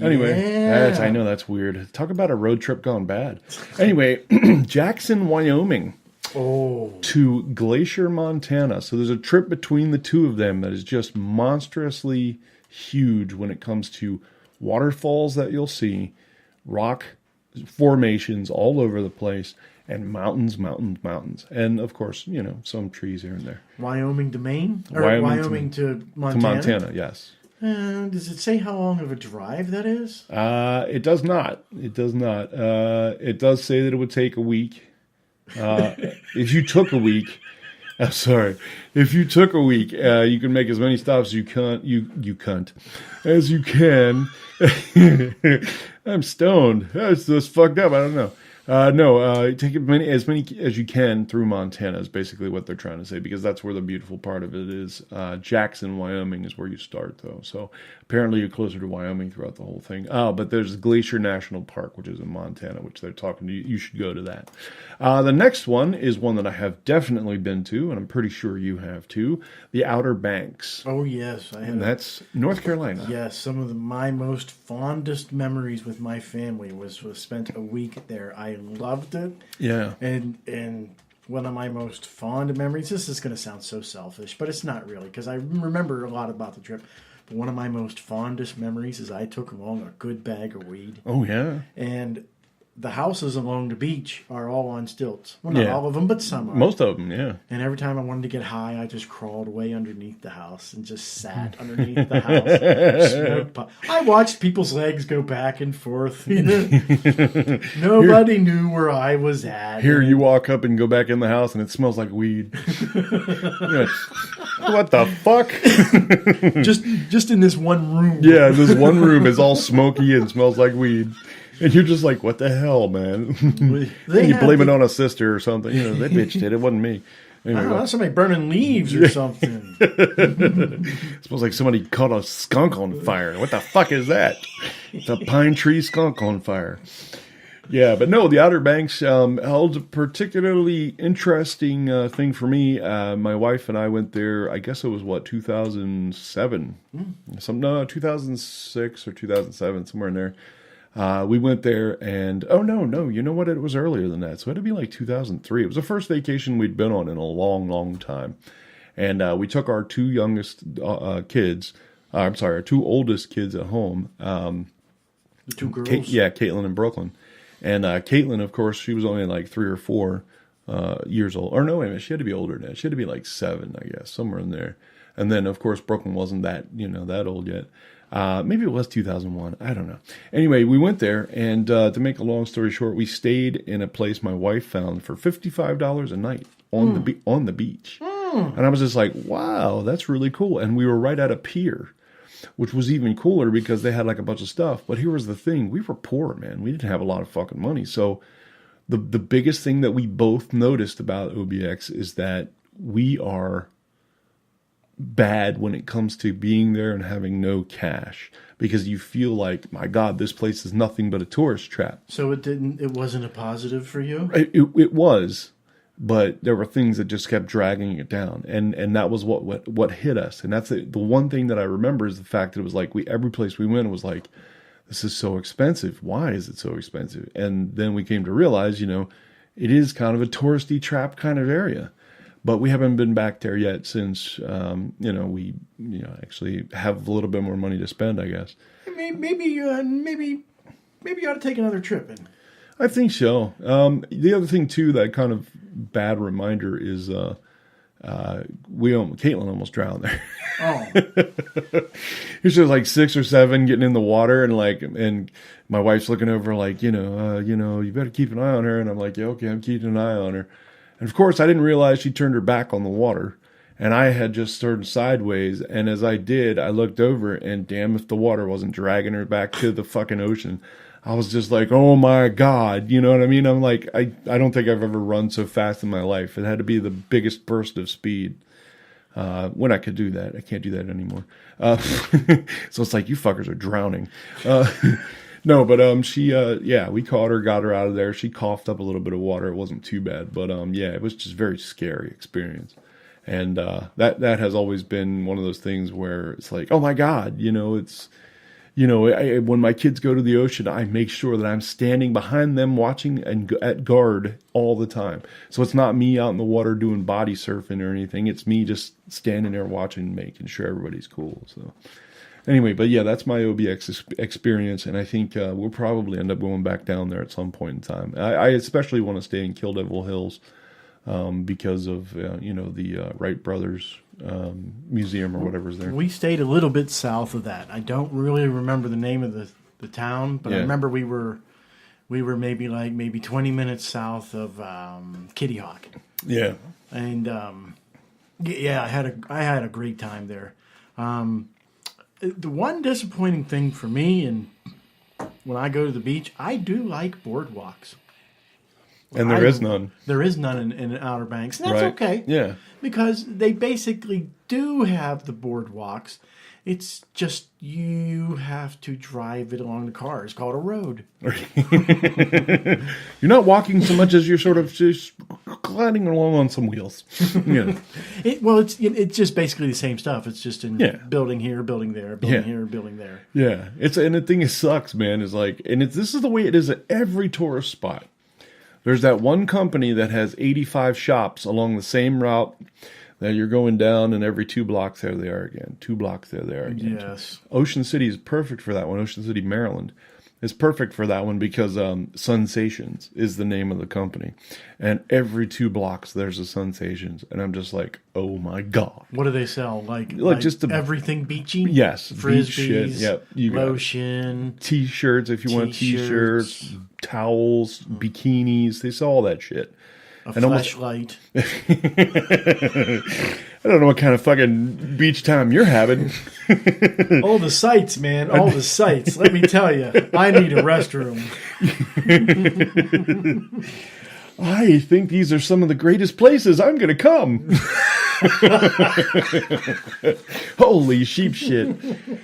Anyway, I know that's weird. Talk about a road trip gone bad. Anyway, Jackson, Wyoming. To Glacier, Montana. So there's a trip between the two of them that is just monstrously huge when it comes to waterfalls that you'll see, rock formations all over the place, and mountains. And of course, some trees here and there. Wyoming to Maine? Or Wyoming to Montana? To Montana, yes. Does it say how long of a drive that is? It does not. It does not. It does say that it would take a week. If you took a week, I'm sorry. If you took a week, you can make as many stops as you can. As you can. I'm stoned. That's just fucked up. I don't know. Take as many as you can through Montana is basically what they're trying to say, because that's where the beautiful part of it is. Jackson, Wyoming is where you start, though. So apparently you're closer to Wyoming throughout the whole thing. Oh, but there's Glacier National Park, which is in Montana, which they're talking to you. You should go to that. The next one is one that I have definitely been to, and I'm pretty sure you have too. The Outer Banks. Oh, yes. I have. And that's North Carolina. Yes, some of my most fondest memories with my family was spent a week there. I loved it. Yeah. And one of my most fond memories, this is going to sound so selfish, but it's not really, because I remember a lot about the trip. But one of my most fondest memories is I took along a good bag of weed. Oh, yeah. And the houses along the beach are all on stilts. Well, not Yeah. all of them, but some are. Most of them, yeah. And every time I wanted to get high, I just crawled way underneath the house and just sat underneath the house. Smoked pot. I watched people's legs go back and forth. Nobody knew where I was at. Here you walk up and go back in the house and it smells like weed. What the fuck? just in this one room. Yeah, this one room is all smoky and smells like weed. And you're just like, what the hell, man? They you have blame it the- on a sister or something. That bitch did. It wasn't me. I Anyway, don't know, that's somebody burning leaves or something. it smells like somebody caught a skunk on fire. What the fuck is that? It's a pine tree skunk on fire. Yeah, but no, the Outer Banks held a particularly interesting thing for me. My wife and I went there, I guess it was, 2007? 2006 or 2007, somewhere in there. We went there and, no, you know what? It was earlier than that. So it had to be like 2003. It was the first vacation we'd been on in a long, long time. And we took our two youngest kids, our two oldest kids at home. The two girls. Caitlin and Brooklyn. And Caitlin, of course, she was only like 3 or 4 years old. Or no, wait a minute, she had to be older than that. She had to be like 7, I guess, somewhere in there. And then, of course, Brooklyn wasn't that old yet. Maybe it was 2001. I don't know. Anyway, we went there, and to make a long story short, we stayed in a place my wife found for $55 a night on the beach. And I was just like, wow, that's really cool. And we were right at a pier, which was even cooler because they had like a bunch of stuff. But here was the thing. We were poor, man. We didn't have a lot of fucking money. So the biggest thing that we both noticed about OBX is that we are bad when it comes to being there and having no cash, because you feel like, my God, this place is nothing but a tourist trap. So it wasn't a positive for you? It was, but there were things that just kept dragging it down, and that was what hit us. And that's the one thing that I remember is the fact that it was like every place we went, it was like, this is so expensive. Why is it so expensive? And then we came to realize, it is kind of a touristy trap kind of area. But we haven't been back there yet since, we actually have a little bit more money to spend, I guess. Maybe you ought to take another trip. I think so. The other thing, too, that kind of bad reminder is Caitlin almost drowned there. Oh. She was like 6 or 7 getting in the water, and my wife's looking over like, you better keep an eye on her. And I'm like, yeah, okay, I'm keeping an eye on her. And of course, I didn't realize she turned her back on the water. And I had just turned sideways, and as I did, I looked over, and damn if the water wasn't dragging her back to the fucking ocean. I was just like, oh my God, you know what I mean? I'm like, I don't think I've ever run so fast in my life. It had to be the biggest burst of speed. When I could do that. I can't do that anymore. So it's like, you fuckers are drowning. No, but she, we caught her, got her out of there. She coughed up a little bit of water. It wasn't too bad, but it was just a very scary experience. And that has always been one of those things where it's like, oh my God, it's, when my kids go to the ocean, I make sure that I'm standing behind them watching and at guard all the time. So it's not me out in the water doing body surfing or anything. It's me just standing there watching, making sure everybody's cool. So anyway, but yeah, that's my OBX experience. And I think we'll probably end up going back down there at some point in time. I especially want to stay in Kill Devil Hills because of, the Wright Brothers museum or whatever's there. We stayed a little bit south of that. I don't really remember the name of the town, but I remember we were maybe 20 minutes south of Kitty Hawk. Yeah. And I had a great time there. The one disappointing thing for me, and when I go to the beach, I do like boardwalks. And there is none. There is none in Outer Banks. And that's Right. okay. Yeah. Because they basically do have the boardwalks. It's just you have to drive it along the car. It's called a road. You're not walking so much as you're sort of just gliding along on some wheels. Yeah. It's just basically the same stuff. It's just in building here, building there, building here, building there. Yeah. And the thing is sucks, man, is like, this is the way it is at every tourist spot. There's that one company that has 85 shops along the same route that you're going down, and every 2 blocks there they are again. 2 blocks there they are again. Yes. Ocean City is perfect for that one. Ocean City, Maryland is perfect for that one because Sensations is the name of the company. And every 2 blocks there's a Sensations. And I'm just like, oh my God. What do they sell? Like just everything beachy? Yes. Frisbees, beach shit. Yep. You got it. lotion. T-shirts if you want T-shirts, towels, bikinis. They sell all that shit. A flashlight. I don't know what kind of fucking beach time you're having. All the sights, man. All the sights. Let me tell you, I need a restroom. I think these are some of the greatest places I'm going to come. Holy sheep shit.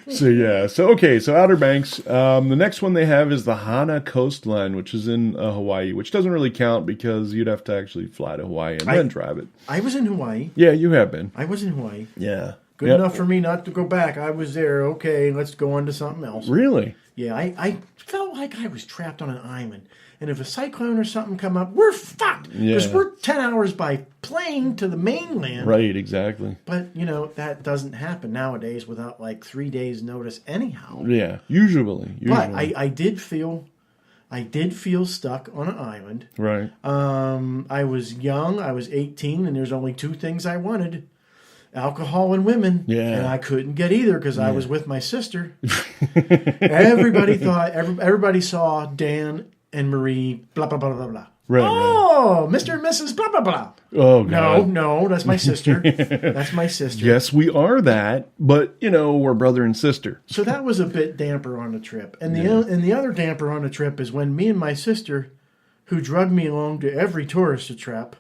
So Outer Banks. The next one they have is the Hana Coastline, which is in Hawaii, which doesn't really count because you'd have to actually fly to Hawaii and then drive it. I was in Hawaii. Yeah, you have been. I was in Hawaii. Yeah. Good enough for me not to go back. I was there. Okay, let's go on to something else. Really? Yeah, I felt like I was trapped on an island. And if a cyclone or something come up, we're fucked. Because we're 10 hours by plane to the mainland. Right, exactly. But, that doesn't happen nowadays without like 3 days notice anyhow. Yeah, usually. But I did feel stuck on an island. Right. I was young. I was 18, and there's only 2 things I wanted. Alcohol and women. Yeah. And I couldn't get either because I was with my sister. Everybody saw Dan and Marie, blah, blah, blah, blah, blah. Right, oh, right. Mr. and Mrs. blah, blah, blah. Oh, God. No, that's my sister. That's my sister. Yes, we are that, but, we're brother and sister. So that was a bit damper on the trip. And the other damper on the trip is when me and my sister, who drugged me along to every tourist trap,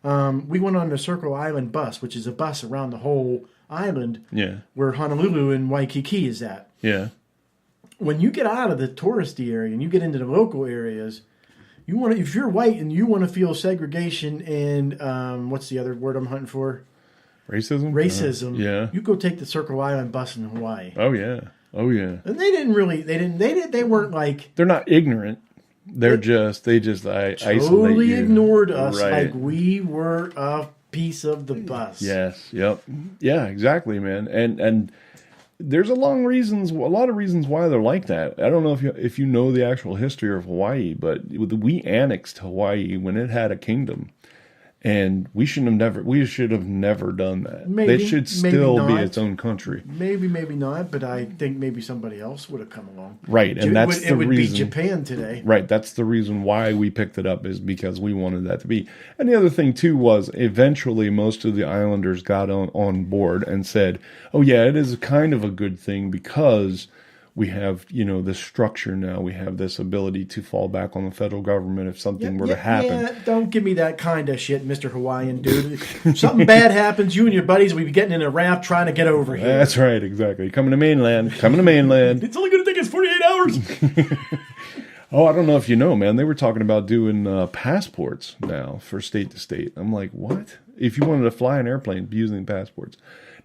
we went on the Circle Island bus, which is a bus around the whole island where Honolulu and Waikiki is at. Yeah. When you get out of the touristy area and you get into the local areas, if you're white and you want to feel segregation and what's the other word I'm hunting for? Racism. Yeah. You go take the Circle Island bus in Hawaii. Oh yeah. And they weren't like, they're not ignorant. They just isolate totally you. ignored us right. like we were a piece of the bus. Yes. Yep. Yeah. Exactly, man. And there's a lot of reasons why they're like that. I don't know if you know the actual history of Hawaii, but we annexed Hawaii when it had a kingdom, And we should have never done that. Maybe, it should maybe still be not. its own country. Maybe not, but I think maybe somebody else would have come along. Right, and that's the it would reason. be Japan today. Right, that's the reason why we picked it up, is because we wanted that to be. And the other thing too was eventually most of the islanders got on board and said, "Oh yeah, it is kind of a good thing because we have, this structure now. We have this ability to fall back on the federal government if something were to happen." Yeah, don't give me that kind of shit, Mr. Hawaiian dude. If something bad happens, you and your buddies will be getting in a raft trying to get over here. That's right, exactly. Coming to mainland. It's only going to take us 48 hours. Oh, I don't know if you know, man. They were talking about doing passports now for state to state. I'm like, what? If you wanted to fly an airplane, be using passports.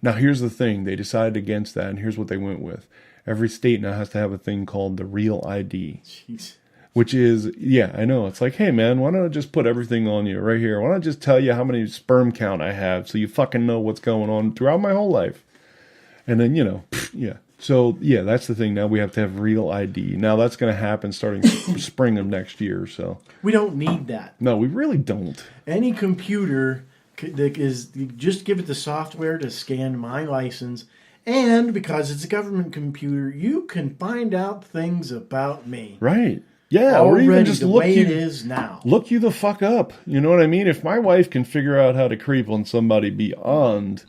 Now, here's the thing. They decided against that, and here's what they went with. Every state now has to have a thing called the Real ID. Jeez. Which is, yeah, I know. It's like, hey, man, why don't I just put everything on you right here? Why don't I just tell you how many sperm count I have so you fucking know what's going on throughout my whole life? And then, yeah. So, yeah, that's the thing. Now we have to have Real ID. Now that's going to happen starting spring of next year. So We don't need that. no, we really don't. Any computer that is, you just give it the software to scan my license, and because it's a government computer, you can find out things about me. Right. Yeah, Already or even just the look way you, it is now. look you the fuck up. You know what I mean? If my wife can figure out how to creep on somebody beyond,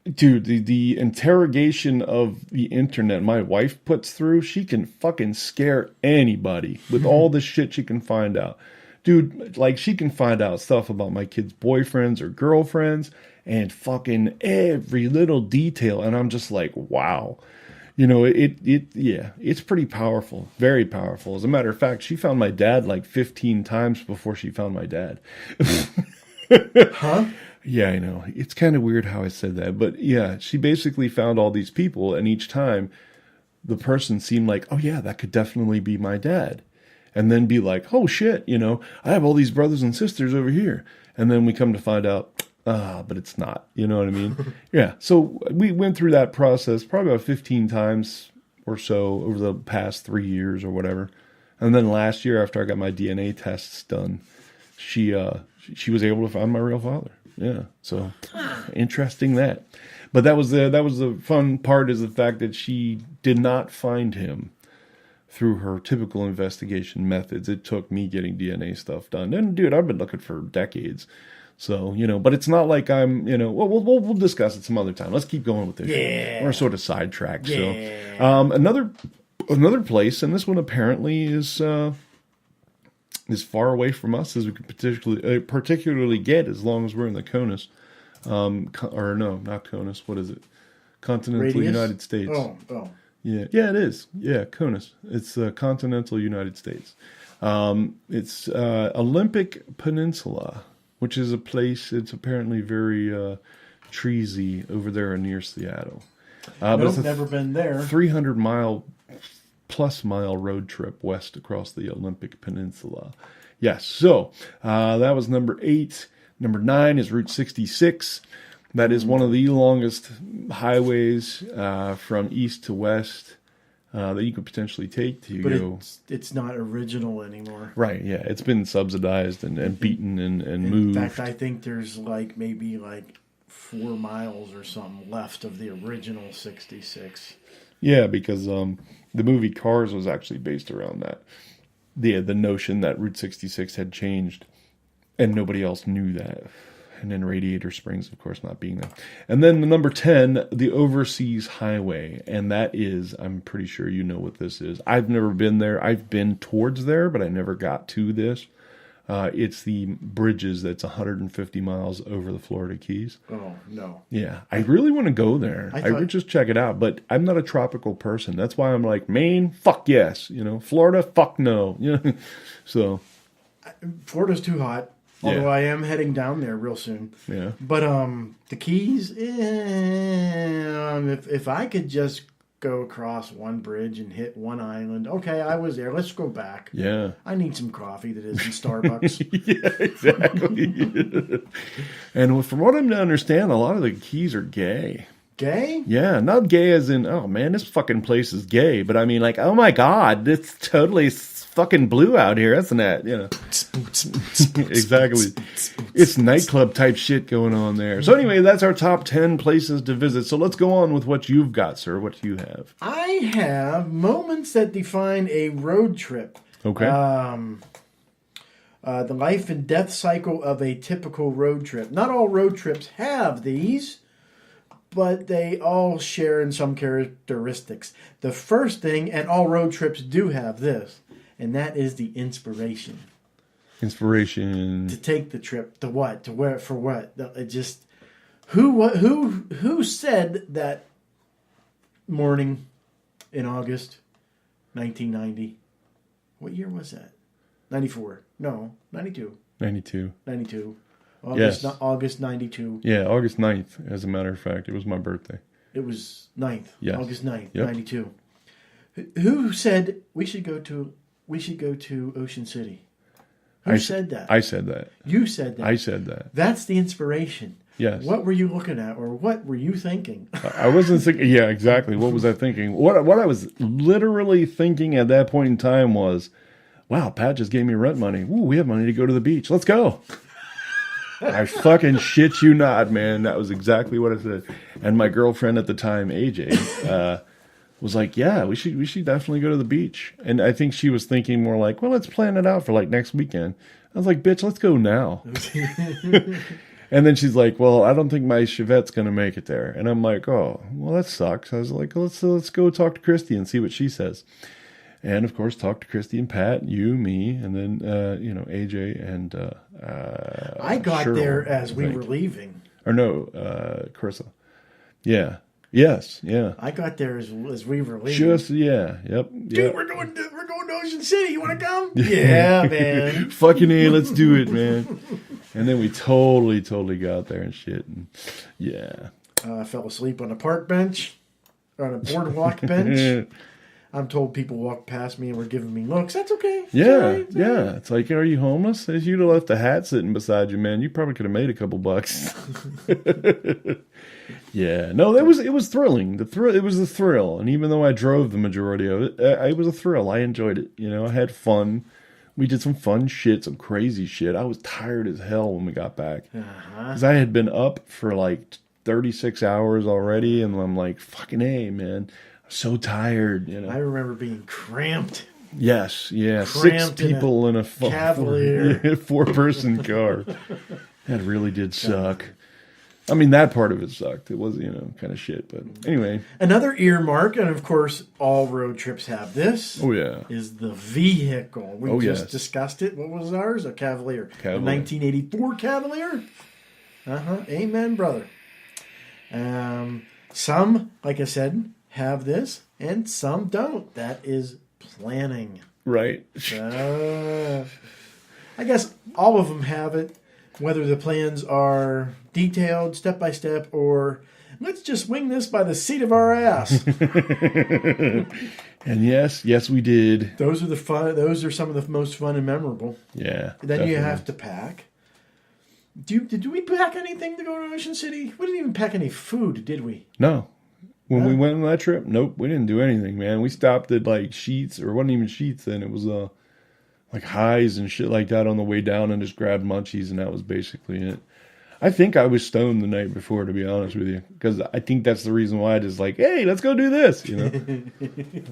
dude, the interrogation of the internet my wife puts through, she can fucking scare anybody with all the shit she can find out. Dude, like, she can find out stuff about my kids' boyfriends or girlfriends and fucking every little detail. And I'm just like, wow. It's pretty powerful. Very powerful. As a matter of fact, she found my dad like 15 times before she found my dad. Huh? Yeah, I know. It's kind of weird how I said that. But yeah, she basically found all these people. And each time the person seemed like, oh yeah, that could definitely be my dad. And then be like, oh shit, I have all these brothers and sisters over here. And then we come to find out, but it's not. You know what I mean? Yeah. So we went through that process probably about 15 times or so over the past 3 years or whatever. And then last year, after I got my DNA tests done, she was able to find my real father. Yeah. So interesting that. But that was the fun part, is the fact that she did not find him through her typical investigation methods. It took me getting DNA stuff done. And dude, I've been looking for decades. So, but it's not like I'm, we'll discuss it some other time. Let's keep going with this. Yeah. We're sort of sidetracked. Yeah. So, another place, and this one apparently is far away from us as we could particularly get, as long as we're in the CONUS. Or no, not CONUS. What is it? Continental Radius? United States. Oh. Yeah, it is. Yeah, CONUS. It's the continental United States. It's Olympic Peninsula, which is a place. It's apparently very treesy over there near Seattle. But Nope, it's a never been there. 300 plus mile road trip west across the Olympic Peninsula. Yes, so that was number 8. Number 9 is Route 66. That is one of the longest highways from east to west that you could potentially take to But go. it's not original anymore. Right, yeah. It's been subsidized and beaten and In moved. fact, I think there's maybe 4 miles or something left of the original 66. Yeah, because the movie Cars was actually based around that. The notion that Route 66 had changed and nobody else knew that. And then Radiator Springs, of course, not being there. And then the number 10, the Overseas Highway. And that is, I'm pretty sure you know what this is. I've never been there. I've been towards there, but I never got to this. It's the bridges that's 150 miles over the Florida Keys. Oh, no. Yeah, I really want to go there. I I thought- would just check it out, but I'm not a tropical person. That's why I'm like, Maine, fuck yes. Florida, fuck no. So, Florida's too hot. Yeah. Although I am heading down there real soon. yeah. But the Keys, if I could just go across one bridge and hit one island, okay, I was there. Let's go back. Yeah. I need some coffee that isn't Starbucks. Yeah, exactly. And from what I'm to understand, a lot of the Keys are gay. Gay? Yeah, not gay as in, oh man, this fucking place is gay, but I mean like, oh my god, it's totally fucking blue out here, isn't it? You know, exactly. It's nightclub type shit going on there. So anyway, that's our top 10 places to visit. So let's go on with what you've got, sir. What do you have? I have moments that define a road trip. Okay. The life and death cycle of a typical road trip. Not all road trips have these, but they all share in some characteristics. The first thing, and all road trips do have this, and that is the inspiration. Inspiration. To take the trip, to what, to where, for what? It just, who said that morning in August 1990? What year was that? 94. No, 92. 92. 92. Yes. August 92. Yeah, August 9th, as a matter of fact. It was my birthday. It was 9th. Yes. August 9th, Yep. 92. Who said we should go to Ocean City? Who said that? I said that. You said that. I said that. That's the inspiration. Yes. What were you looking at, or what were you thinking? I wasn't thinking. Yeah, exactly. What was I thinking? What I was literally thinking at that point in time was, wow, Pat just gave me rent money. Ooh, we have money to go to the beach. Let's go. I fucking shit you not, man. That was exactly what I said. And my girlfriend at the time, AJ, was like, yeah, we should definitely go to the beach. And I think she was thinking more like, well, let's plan it out for like next weekend. I was like, bitch, let's go now. And then she's like, well, I don't think my Chevette's going to make it there. And I'm like, oh, well, that sucks. I was like, let's go talk to Christy and see what she says. And, of course, talk to Christy and Pat, you, me, and then, AJ and I got Cheryl, there as I we think. were leaving. Or no, Carissa. Yeah. Yes. Yeah. I got there as we were leaving. Just, yeah. Yep. Dude, Yep. we're going to Ocean City. You want to come? Yeah, man. Fucking A, let's do it, man. And then we totally got there and shit. And yeah. I fell asleep on a park bench, on a boardwalk bench. I'm told people walked past me and were giving me looks. That's okay. It's Yeah, all right, it's all right. yeah. It's like, are you homeless? If you'd have left a hat sitting beside you, man, you probably could have made a couple bucks. Yeah, no, it was thrilling. It was a thrill, and even though I drove the majority of it, it was a thrill. I enjoyed it. You know, I had fun. We did some fun shit, some crazy shit. I was tired as hell when we got back because I had been up for like 36 hours already, and I'm like, fucking A, man. I'm so tired, you know. I remember being cramped. Yes, yeah. Cramped 6 people in a Cavalier. 4-person car. That really did suck. I mean, that part of it sucked. It was, kind of shit. But anyway. Another earmark, and of course, all road trips have this. Oh, yeah. Is the vehicle. We just yes. discussed it. What was ours? A Cavalier. Cavalier. A 1984 Cavalier. Amen, brother. Some, like I said, have this, and some don't. That is planning. Right. I guess all of them have it, whether the plans are detailed, step by step, or let's just wing this by the seat of our ass. And yes, we did. Those are the fun. Those are some of the most fun and memorable. Yeah. Then you definitely. have to pack. Did we pack anything to go to Ocean City? We didn't even pack any food, did we? No. When we went on that trip, nope, we didn't do anything, man. We stopped at like Sheets, or it wasn't even Sheets then. It was like Highs and shit like that on the way down, and just grabbed munchies, and that was basically it. I think I was stoned the night before, to be honest with you, because I think that's the reason why I just like, hey, let's go do this.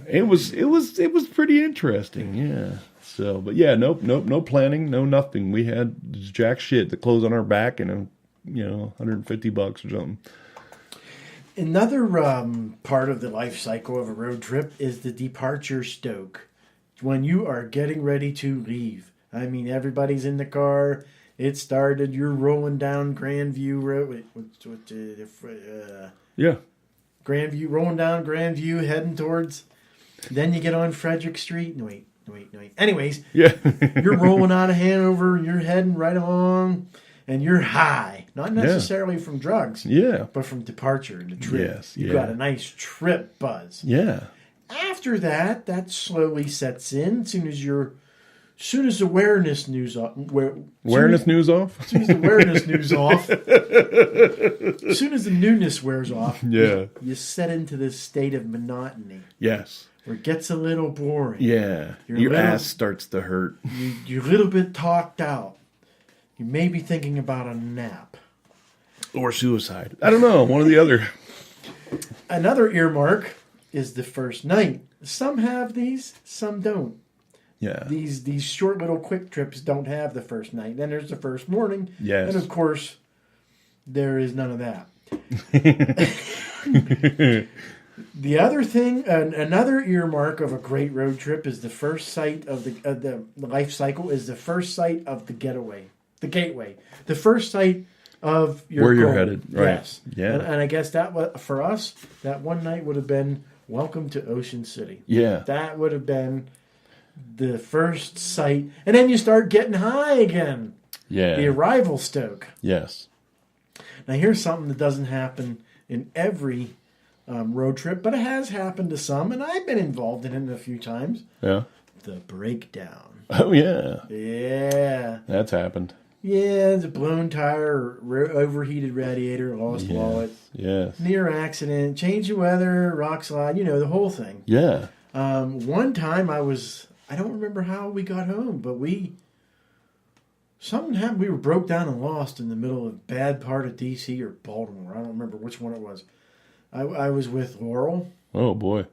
It was pretty interesting, yeah. So, but yeah, nope, no planning, no nothing. We had jack shit, the clothes on our back, and $150 or something. Another part of the life cycle of a road trip is the departure stoke. When you are getting ready to leave. I mean, everybody's in the car. It started. You're rolling down Grandview Road. Yeah. Grandview, rolling down Grandview, heading towards. Then you get on Frederick Street. No, wait. Anyways, Yeah. you're rolling out of Hanover. You're heading right along, and you're high. Not necessarily from drugs. Yeah. But from departure and the trip. Yes, You yeah. got a nice trip buzz. Yeah. After that slowly sets in. As soon as you're Soon as the awareness news off, Awareness news off? As soon as the awareness news off, as soon as the newness wears off, Yeah. you set into this state of monotony Yes. where it gets a little boring. Yeah. You're Your little- ass starts to hurt. You're a little bit talked out. You may be thinking about a nap. Or suicide. I don't know. One or the other. Another earmark is the first night. Some have these, some don't. Yeah. These short little quick trips don't have the first night. Then there's the first morning. Yes. And of course, there is none of that. The other thing, another earmark of a great road trip is the first sight of the life cycle is the first sight of the getaway, the gateway, the first sight of your Where you're goal. headed, right. Yes. Yeah. And I guess that for us, that one night would have been welcome to Ocean City. Yeah. That would have been the first sight, and then you start getting high again. Yeah. The arrival stoke. Yes. Now here's something that doesn't happen in every road trip, but it has happened to some, and I've been involved in it a few times. Yeah. The breakdown. Oh, yeah. Yeah. That's happened. Yeah, the blown tire, overheated radiator, lost wallet, Yes. near accident, change of weather, rock slide, the whole thing. Yeah. One time I don't remember how we got home, but something happened. We were broke down and lost in the middle of a bad part of D.C. or Baltimore. I don't remember which one it was. I was with Laurel, Oh, boy.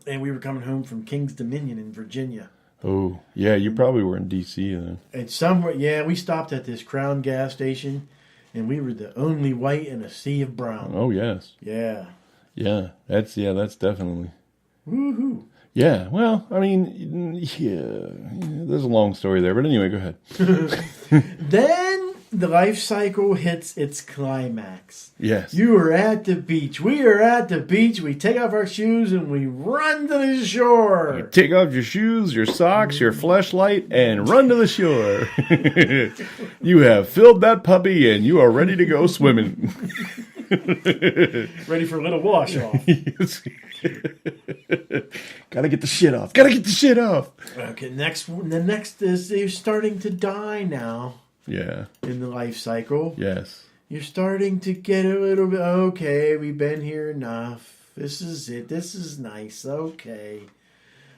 and we were coming home from King's Dominion in Virginia. Oh, yeah. You probably were in D.C. then. And somewhere, we stopped at this Crown gas station, and we were the only white in a sea of brown. Oh, yes. Yeah. Yeah. That's definitely. Woohoo. Yeah. Well, I mean, yeah. There's a long story there. But anyway, go ahead. Then the life cycle hits its climax. Yes. You are at the beach. We are at the beach. We take off our shoes and we run to the shore. Take off your shoes, your socks, your fleshlight, and run to the shore. You have filled that puppy and you are ready to go swimming. Ready for a little wash off. Gotta get the shit off. Gotta get the shit off. Okay, the next is you're starting to die now Yeah. in the life cycle. Yes. You're starting to get a little bit, okay, we've been here enough. This is it. This is nice. Okay.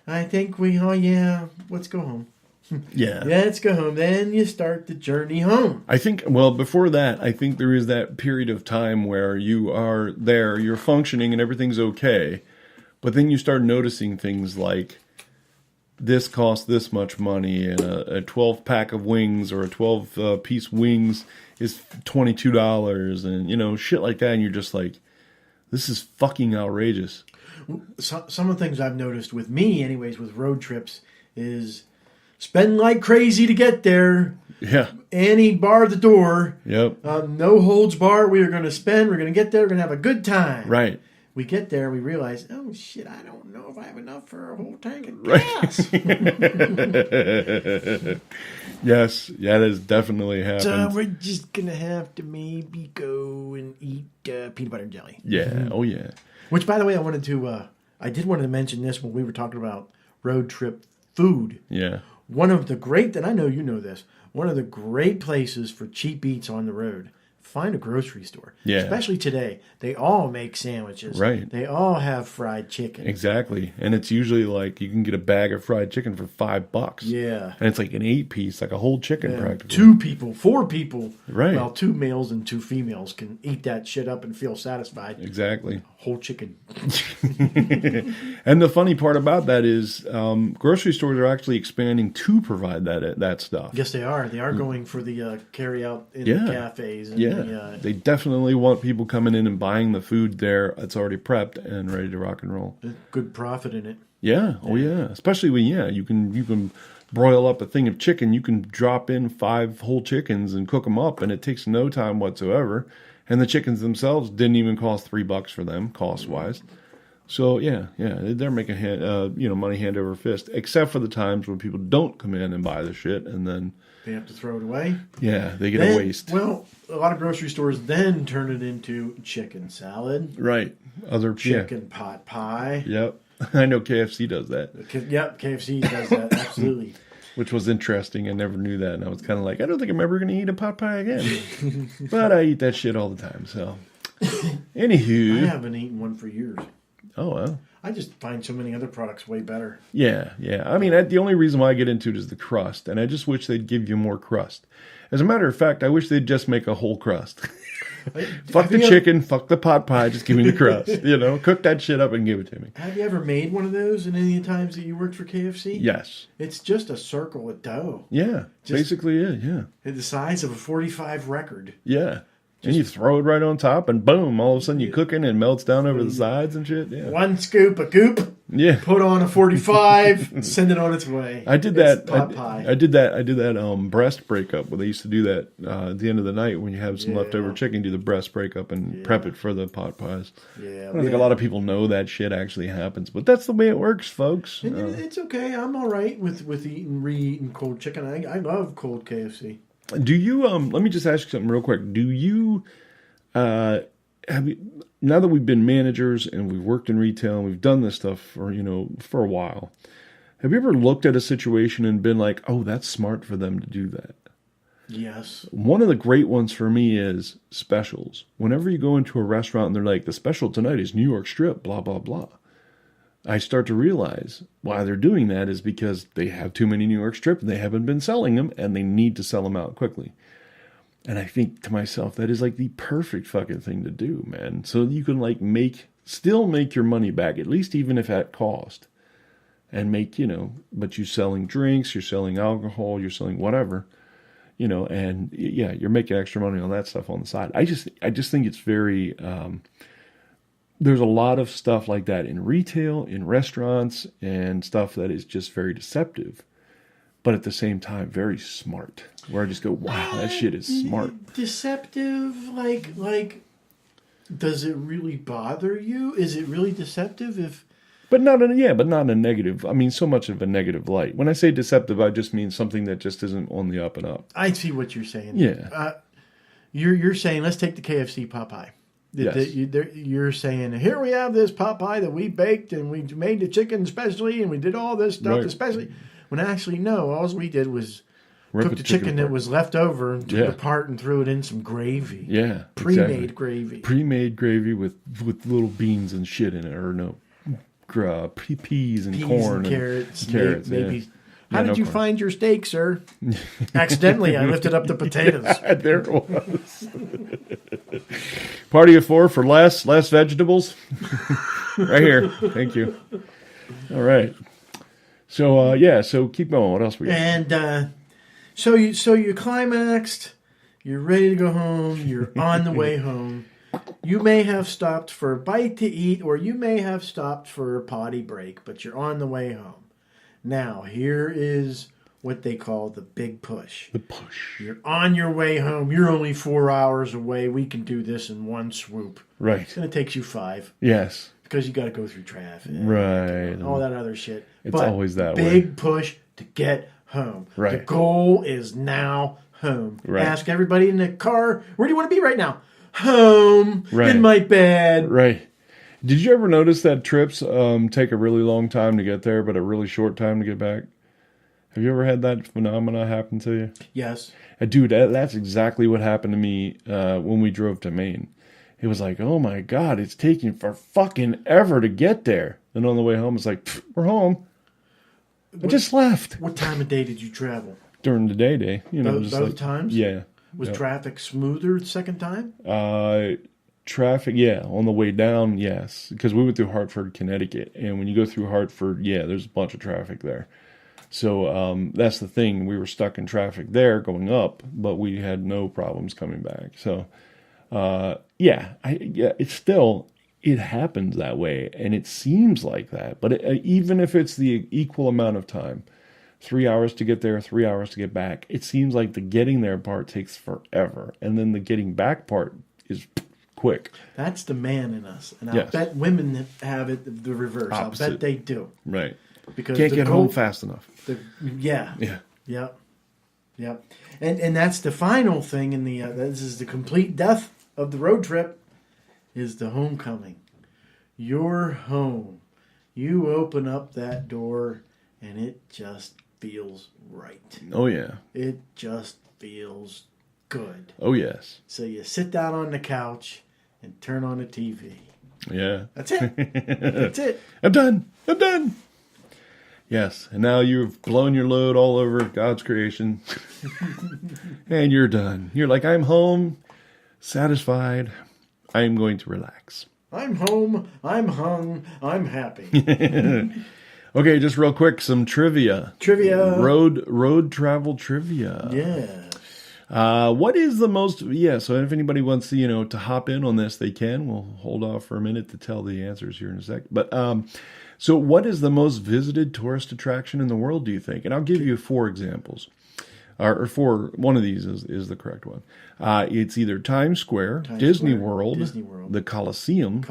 I think let's go home. Yeah. Let's go home. Then you start the journey home. I think, well, before that, I think there is that period of time where you are there, you're functioning, and everything's okay. But then you start noticing things like this costs this much money, and a 12-pack of wings or a 12-piece wings is $22, and, shit like that. And you're just like, this is fucking outrageous. Some of the things I've noticed with me, anyways, with road trips is spend like crazy to get there. Yeah. Any bar the door. Yep. No holds bar. We are going to spend. We're going to get there. We're going to have a good time. Right. We get there. We realize, oh shit! I don't know if I have enough for a whole tank of Right. gas. Yes. Yeah, that has definitely happened. So we're just gonna have to maybe go and eat peanut butter and jelly. Yeah. Oh, yeah. Which, by the way, I wanted to mention this when we were talking about road trip food. Yeah. One of the great, and I know you know this, one of the great places for cheap eats on the road. Find a grocery store. Yeah. Especially today. They all make sandwiches. Right. They all have fried chicken. Exactly. And it's usually like you can get a bag of fried chicken for $5. Yeah. And it's like an 8-piece, like a whole chicken Yeah. practically. 2 people, 4 people. Right. Well, 2 males and 2 females can eat that shit up and feel satisfied. Exactly. Whole chicken. And the funny part about that is grocery stores are actually expanding to provide that stuff. Yes, they are. They are going for the carry out in Yeah. the cafes. And Yeah. They definitely want people coming in and buying the food there that's already prepped and ready to rock and roll. good profit in it. Yeah. Oh, yeah. Especially when, you can broil up a thing of chicken. You can drop in 5 whole chickens and cook them up, and it takes no time whatsoever. And the chickens themselves didn't even cost $3 for them, cost-wise. So, yeah, they're making money hand over fist, except for the times when people don't come in and buy the shit, and then, They have to throw it away. yeah, they get Then- a waste. Well, a lot of grocery stores then turn it into chicken salad, Right. chicken pot pie. Yeah. Yep. I know KFC does that. Yep, KFC does that, absolutely. which was interesting. I never knew that, and I was kind of like, I don't think I'm ever going to eat a pot pie again. But I eat that shit all the time. So, I anywho, haven't eaten one for years. oh well. I just find so many other products way better. Yeah. I mean, the only reason why I get into it is the crust, and I just wish they'd give you more crust. As a matter of fact, I wish they'd just make a whole crust. Fuck the chicken, fuck the pot pie, just give me the crust. Cook that shit up and give it to me. Have you ever made one of those in any of the times that you worked for KFC? Yes. It's just a circle of dough. Yeah. Basically, yeah. The size of a 45 record. Yeah. And you throw it right on top, and boom, all of a sudden you're cooking and it melts down over the sides and shit. Yeah. One scoop of goop, Yeah. put on a 45, send it on its way. I did It's that. pot pie. I did that breast breakup where they used to do that at the end of the night when you have some leftover chicken, do the breast breakup and prep it for the pot pies. Yeah, I don't think a lot of people know that shit actually happens, but that's the way it works, folks. And it's okay. I'm all right with re-eating cold chicken. I love cold KFC. Do you? Let me just ask you something real quick. Do you? Have you? Now that we've been managers and we've worked in retail and we've done this stuff for a while, have you ever looked at a situation and been like, "Oh, that's smart for them to do that"? Yes. One of the great ones for me is specials. Whenever you go into a restaurant and they're like, the special tonight is New York strip, blah, blah, blah. I start to realize why they're doing that is because they have too many New York strip and they haven't been selling them and they need to sell them out quickly. And I think to myself, that is like the perfect fucking thing to do, man. So you can still make your money back, at least even if at cost. And but you're selling drinks, you're selling alcohol, you're selling whatever. And yeah, you're making extra money on that stuff on the side. I just think it's very, there's a lot of stuff like that in retail, in restaurants, and stuff that is just very deceptive, but at the same time, very smart. Where I just go, wow, that shit is smart. Deceptive, like, does it really bother you? Is it really deceptive if... But not in a negative. I mean, so much of a negative light. When I say deceptive, I just mean something that just isn't on the up and up. I see what you're saying. Yeah. You're saying, let's take the KFC pot pie. Yes. You're saying, here we have this pot pie that we baked and we made the chicken specially and we did all this stuff Right. especially. When actually, no, all we did was Rip took the chicken that apart. was left over and took Yeah. it apart and threw it in some gravy. Yeah. Pre-made exactly. gravy. Pre-made gravy with little beans and shit in it, or no, peas and corn and carrots. carrots. Maybe. Yeah. How Yeah, did you corn. find your steak, sir? Accidentally, I lifted up the potatoes. There it was. Party of four for less vegetables. Right here. Thank you. All right. So so keep going. What else we got? And so you climaxed. You're ready to go home. You're on the way home. You may have stopped for a bite to eat, or you may have stopped for a potty break, but you're on the way home. Now, here is what they call the big push. The push. You're on your way home. You're only 4 hours away. We can do this in one swoop. Right. And it takes you 5 Yes. because you got to go through traffic. Right. All that other shit. It's always that way. Big push to get home. Right. The goal is now home. Right. Ask everybody in the car, where do you want to be right now? Home. Right. In my bed. Right. Did you ever notice that trips take a really long time to get there, but a really short time to get back? Have you ever had that phenomena happen to you? Yes. Dude, that's exactly what happened to me when we drove to Maine. It was like, oh my God, it's taking for fucking ever to get there. And on the way home, it's like, we're home. I just left. What time of day did you travel? During the day. Both just times? Yeah. Was Yep. traffic smoother the second time? Traffic, yeah. On the way down, yes. Because we went through Hartford, Connecticut. And when you go through Hartford, yeah, there's a bunch of traffic there. So that's the thing. We were stuck in traffic there going up, but we had no problems coming back. So, it happens that way. And it seems like that. But even if it's the equal amount of time, 3 hours to get there, 3 hours to get back, it seems like the getting there part takes forever. And then the getting back part is quick. That's the man in us. And I Yes. bet women have it the reverse. Opposite. I bet they do. Right. Because Can't the get goal- home fast enough. Yeah. Yeah. Yep. Yep. And that's the final thing in the this is the complete death of the road trip is the homecoming. You're home. You open up that door and it just feels right. Oh, yeah. It just feels good. Oh, yes. So you sit down on the couch and turn on the TV. Yeah. That's it. That's it. I'm done. I'm done. Yes. And now you've blown your load all over God's creation. And you're done. You're like, I'm home, satisfied. I am going to relax. I'm home. I'm hung. I'm happy. Okay, just real quick, some trivia. Trivia. Road travel trivia. Yeah. What is the most? Yeah. So if anybody wants to, to hop in on this, they can. We'll hold off for a minute to tell the answers here in a sec. But so what is the most visited tourist attraction in the world? Do you think? And I'll give you 4 examples, or 4. One of these is the correct one. It's either Times Square, Disney World, the Colosseum,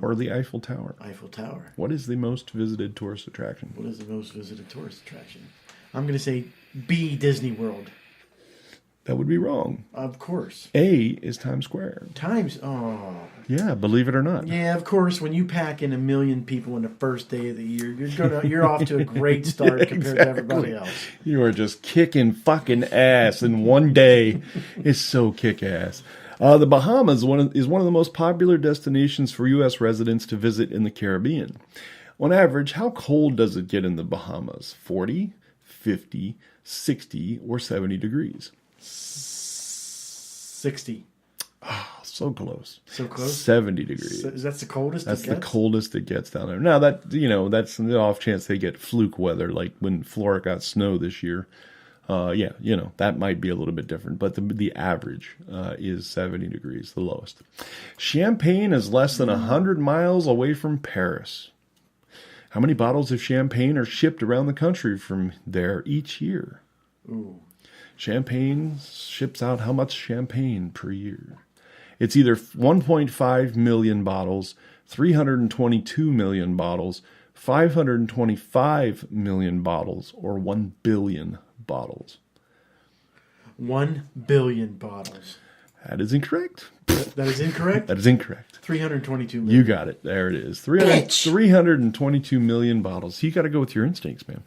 or the Eiffel Tower. Eiffel Tower. What is the most visited tourist attraction? What is the most visited tourist attraction? I'm going to say B, Disney World. That would be wrong. Of course. A is Times Square. Oh. Yeah, believe it or not. Yeah, of course. When you pack in 1 million people in the first day of the year, you're off to a great start compared to everybody else. You are just kicking fucking ass in one day. It's so kick ass. The Bahamas is one of the most popular destinations for U.S. residents to visit in the Caribbean. On average, how cold does it get in the Bahamas? 40, 50, 60, or 70 degrees? 60. So close. So close? 70 degrees. So that's the coldest That's it the gets? coldest it gets down there. Now that's the off chance they get fluke weather, like when Florida got snow this year. That might be a little bit different, but the average is 70 degrees, the lowest. Champagne is less than 100 miles away from Paris. How many bottles of champagne are shipped around the country from there each year? Ooh. Champagne ships out how much champagne per year? It's either 1.5 million bottles, 322 million bottles, 525 million bottles, or 1 billion bottles. 1 billion bottles. That is incorrect. That is incorrect? That is incorrect. 322 million. You got it. There it is. 322 million bottles. You got to go with your instincts, man.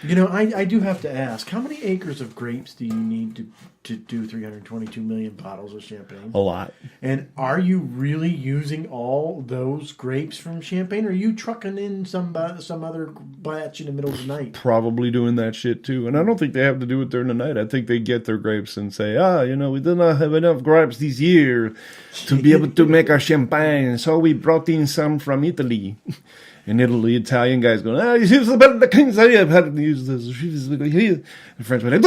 I do have to ask, how many acres of grapes do you need to do 322 million bottles of champagne? A lot. And are you really using all those grapes from Champagne, or are you trucking in some other batch in the middle of the night? Probably doing that shit too. And I don't think they have to do it during the night. I think they get their grapes and say, we do not have enough grapes this year to be able to make our champagne, so we brought in some from Italy. In Italy, Italian guys going, here's the better the kings. I have had to use this. The French went,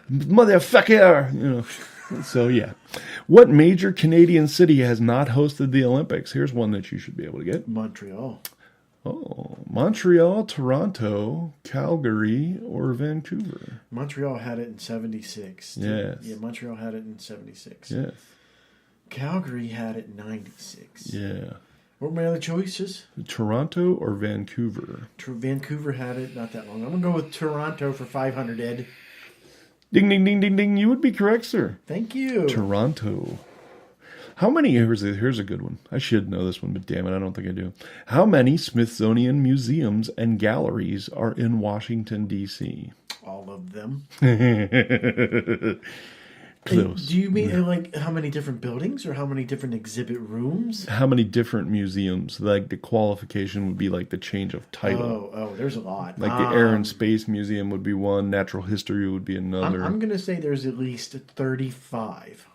motherfucker. So, yeah. What major Canadian city has not hosted the Olympics? Here's one that you should be able to get. Montreal. Oh, Montreal, Toronto, Calgary, or Vancouver? Montreal had it in 76. Yes. Yeah, Montreal had it in 76. Yes. Calgary had it in 96. Yeah. What were my other choices? Toronto or Vancouver? Vancouver had it not that long. I'm going to go with Toronto for 500, Ed. Ding, ding, ding, ding, ding. You would be correct, sir. Thank you. Toronto. How many, here's a good one. I should know this one, but damn it, I don't think I do. How many Smithsonian museums and galleries are in Washington, D.C.? All of them. Close. Do you mean like how many different buildings or how many different exhibit rooms? How many different museums? Like the qualification would be like the change of title. Oh, there's a lot. Like the Air and Space Museum would be one. Natural History would be another. I'm going to say there's at least 35.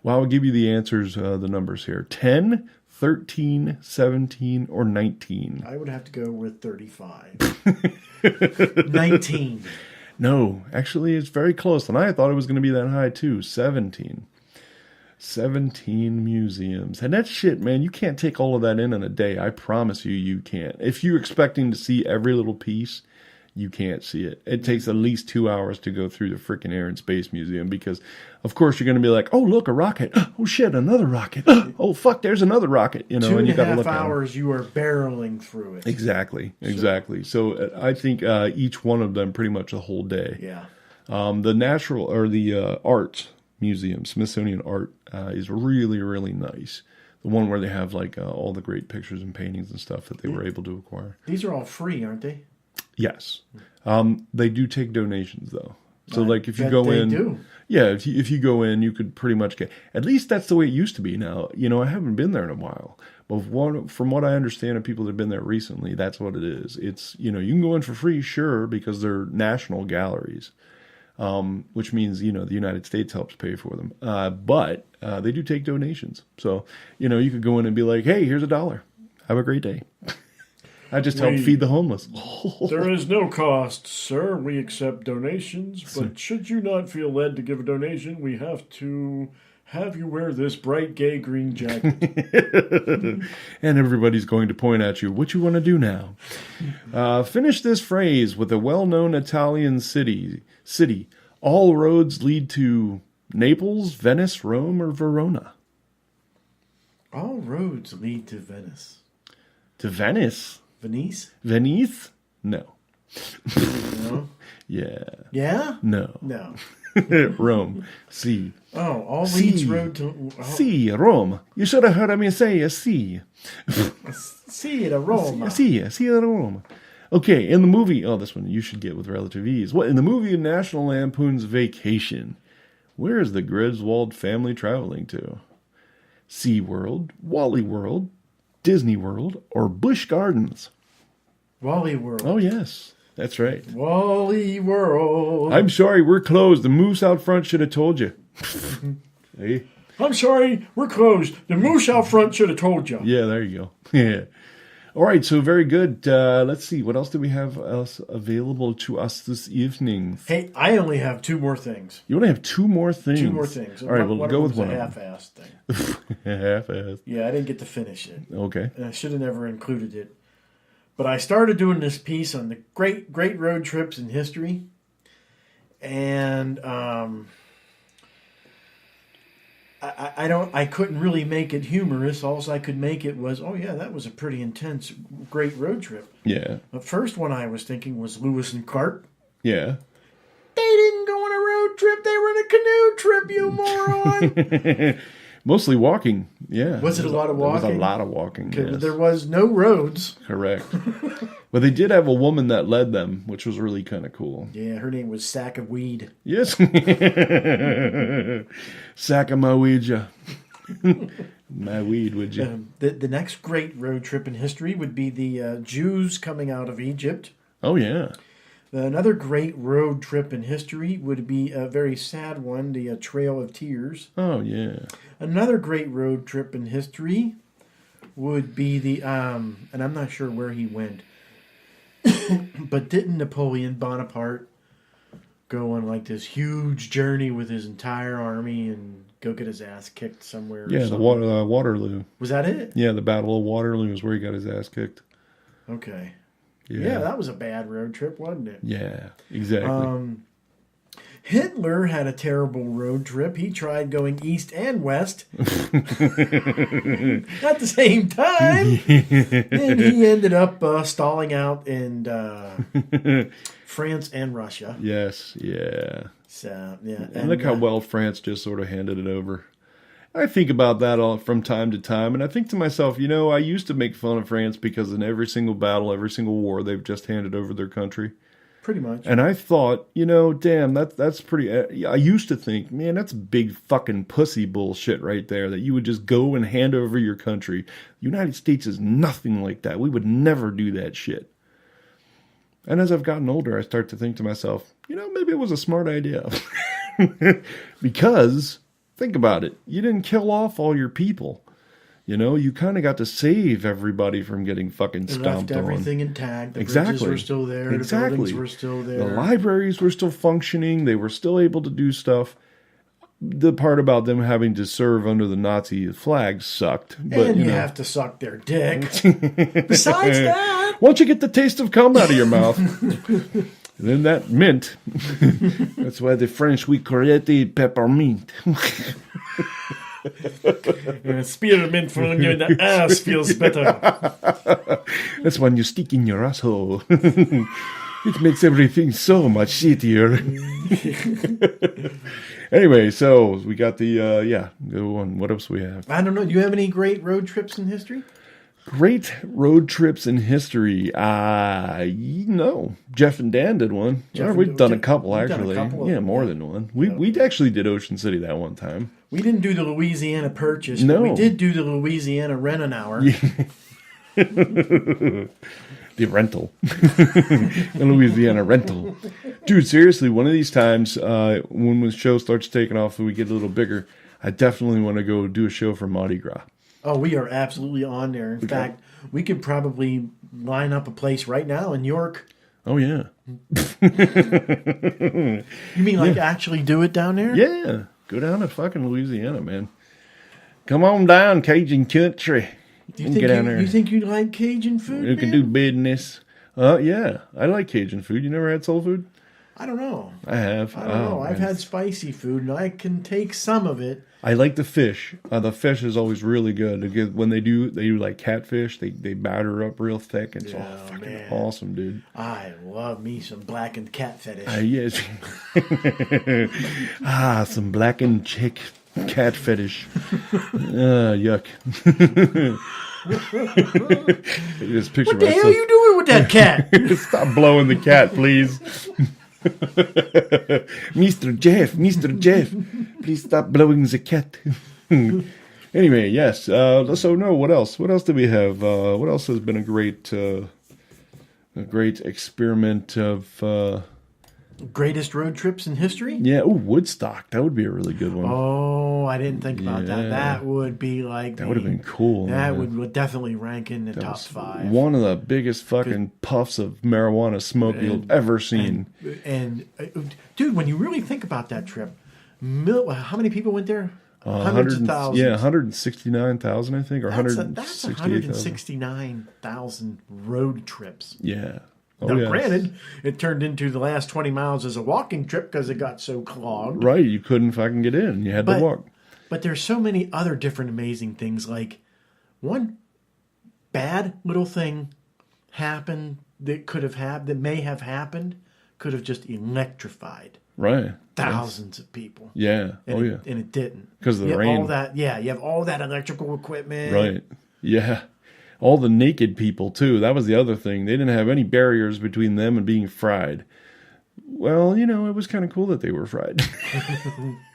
Well, I'll give you the answers, the numbers here. 10, 13, 17, or 19. I would have to go with 35. 19. No, actually, it's very close. And I thought it was going to be that high, too. 17. 17 museums. And that shit, man, you can't take all of that in a day. I promise you can't. If you're expecting to see every little piece, you can't see it. It takes at least 2 hours to go through the freaking Air and Space Museum because, of course, you're going to be like, oh, look, a rocket. Oh, shit, another rocket. Oh, fuck, there's another rocket. You know, and you got to look at 2.5 hours, you are barreling through it. Exactly. So I think each one of them pretty much a whole day. Yeah. The natural or the art museum, Smithsonian Art, is really, really nice. The one where they have like all the great pictures and paintings and stuff that they were able to acquire. These are all free, aren't they? Yes. They do take donations, though. So, like, if you bet go they in... do. Yeah, if you go in, you could pretty much get... At least that's the way it used to be now. You know, I haven't been there in a while. But from what I understand of people that have been there recently, that's what it is. It's, you know, you can go in for free, sure, because they're national galleries. Which means, you know, the United States helps pay for them. But they do take donations. So, you know, you could go in and be like, hey, here's $1. Have a great day. I just helped feed the homeless. There is no cost, sir. We accept donations, but should you not feel led to give a donation, we have to have you wear this bright gay green jacket. And everybody's going to point at you. What you want to do now? Finish this phrase with a well-known Italian city. All roads lead to Naples, Venice, Rome, or Verona. All roads lead to Venice. To Venice? Venice? Venice? No. No. Yeah. Yeah? No. No. Rome. Si. Oh, all Si. leads road to... Oh, Si, Rome. You should have heard me say si. See it, a Roma. Si, Rome. Okay, in the movie... Oh, this one you should get with relative ease. What in the movie National Lampoon's Vacation, where is the Griswold family traveling to? SeaWorld, Wally World, Disney World, or Busch Gardens? Wally World. Oh, yes. That's right. Wally World. I'm sorry, we're closed. The moose out front should have told you. Hey. I'm sorry, we're closed. The moose out front should have told you. Yeah, there you go. Yeah. All right, so very good. Let's see. What else do we have else available to us this evening? Hey, I only have two more things. You only have two more things. Two more things. All right, we'll go with one a of them. half-assed thing. Half-assed. Yeah, I didn't get to finish it. Okay. And I should have never included it. But I started doing this piece on the great road trips in history. And I couldn't really make it humorous. All I could make it was, oh yeah, that was a pretty intense, great road trip. Yeah. The first one I was thinking was Lewis and Clark. Yeah. They didn't go on a road trip. They were in a canoe trip, you moron. Mostly walking. Yeah. Was it a lot of There was walking? a lot of walking. Yes. There was no roads. Correct. But they did have a woman that led them, which was really kind of cool. Yeah, her name was Sack of Weed. Yes. Sack of my weed, ya. My weed, would you? The next great road trip in history would be the Jews coming out of Egypt. Oh, yeah. Another great road trip in history would be a very sad one, the Trail of Tears. Oh, yeah. Another great road trip in history would be the, and I'm not sure where he went, but didn't Napoleon Bonaparte go on like this huge journey with his entire army and go get his ass kicked somewhere? Yeah, the Waterloo. Was that it? Yeah, the Battle of Waterloo is where he got his ass kicked. Okay. Yeah, Yeah, that was a bad road trip, wasn't it? Yeah, exactly. Hitler had a terrible road trip. He tried going east and west at the same time. And he ended up stalling out in France and Russia. Yes, yeah. So, yeah. And look how well France just sort of handed it over. I think about that all from time to time, and I think to myself, you know, I used to make fun of France because in every single battle, every single war, they've just handed over their country. Pretty much. And I thought, you know, damn, that's pretty... I used to think, man, that's big fucking pussy bullshit right there, that you would just go and hand over your country. The United States is nothing like that. We would never do that shit. And as I've gotten older, I start to think to myself, you know, maybe it was a smart idea. Because... think about it. You didn't kill off all your people. You know, you kind of got to save everybody from getting fucking They stomped left on. everything intact. The Exactly. bridges were still there. Exactly. The buildings were still there. The libraries were still functioning. They were still able to do stuff. The part about them having to serve under the Nazi flag sucked. But, And you know, have to suck their dick. Besides that... once you get the taste of cum out of your mouth, then that mint. That's why the French, we created peppermint. Spearmint for when you're in the ass feels better. That's when you stick in your asshole. It makes everything so much shittier. Anyway, so we got the, go on. What else we have? I don't know. Do you have any great road trips in history? Great road trips in history. Jeff and Dan did one. Jeff We've and- done a Jeff- couple, we've done a actually. couple of Yeah, them, more yeah. than one. We actually did Ocean City that one time. We didn't do the Louisiana Purchase, No. but we did do the Louisiana Rent an Hour. The rental. The Louisiana rental. Dude, seriously, one of these times, when the show starts taking off and we get a little bigger, I definitely want to go do a show for Mardi Gras. Oh, we are absolutely on there. In fact, we could probably line up a place right now in York. Oh, yeah. You mean like actually do it down there? Yeah. Go down to fucking Louisiana, man. Come on down, Cajun country. Do you We'll think get down there. you think you like Cajun food? You can man? do business. Yeah. I like Cajun food. You never had soul food? I don't know. I have. I don't know. I've man. had spicy food, and I can take some of it. I like the fish. The fish is always really good. When they do like catfish. They batter up real thick. It's all Yeah, fucking man. awesome, dude. I love me some blackened cat fetish. Yes. Some blackened chick cat fetish. Yuck. This picture what the hell are you doing with that cat? Stop blowing the cat, please. Mr. Jeff, please stop blowing the cat. Anyway, yes. So no, what else? What else do we have? What else has been a great experiment of? Greatest road trips in history? Yeah, Woodstock. That would be a really good one. Oh, I didn't think about Yeah. that. That would be like That would have been cool. That man. would definitely rank in the That top was 5. One of the biggest fucking puffs of marijuana smoke you'll ever seen. And dude, when you really think about that trip, how many people went there? Hundreds of 100 thousands. Yeah, 169,000, I think, or That's 168,000. 169,000 road trips. Yeah. Now, yes. granted, it turned into the last 20 miles as a walking trip because it got so clogged. Right, you couldn't fucking get in. You had to walk. But there's so many other different amazing things. Like one bad little thing happened that may have happened, could have just electrified Right. thousands of people. Yeah. And Oh, it, yeah. and it didn't 'Cause of the You have rain. All that, you have all that electrical equipment. Right. Yeah. All the naked people, too. That was the other thing. They didn't have any barriers between them and being fried. Well, it was kind of cool that they were fried.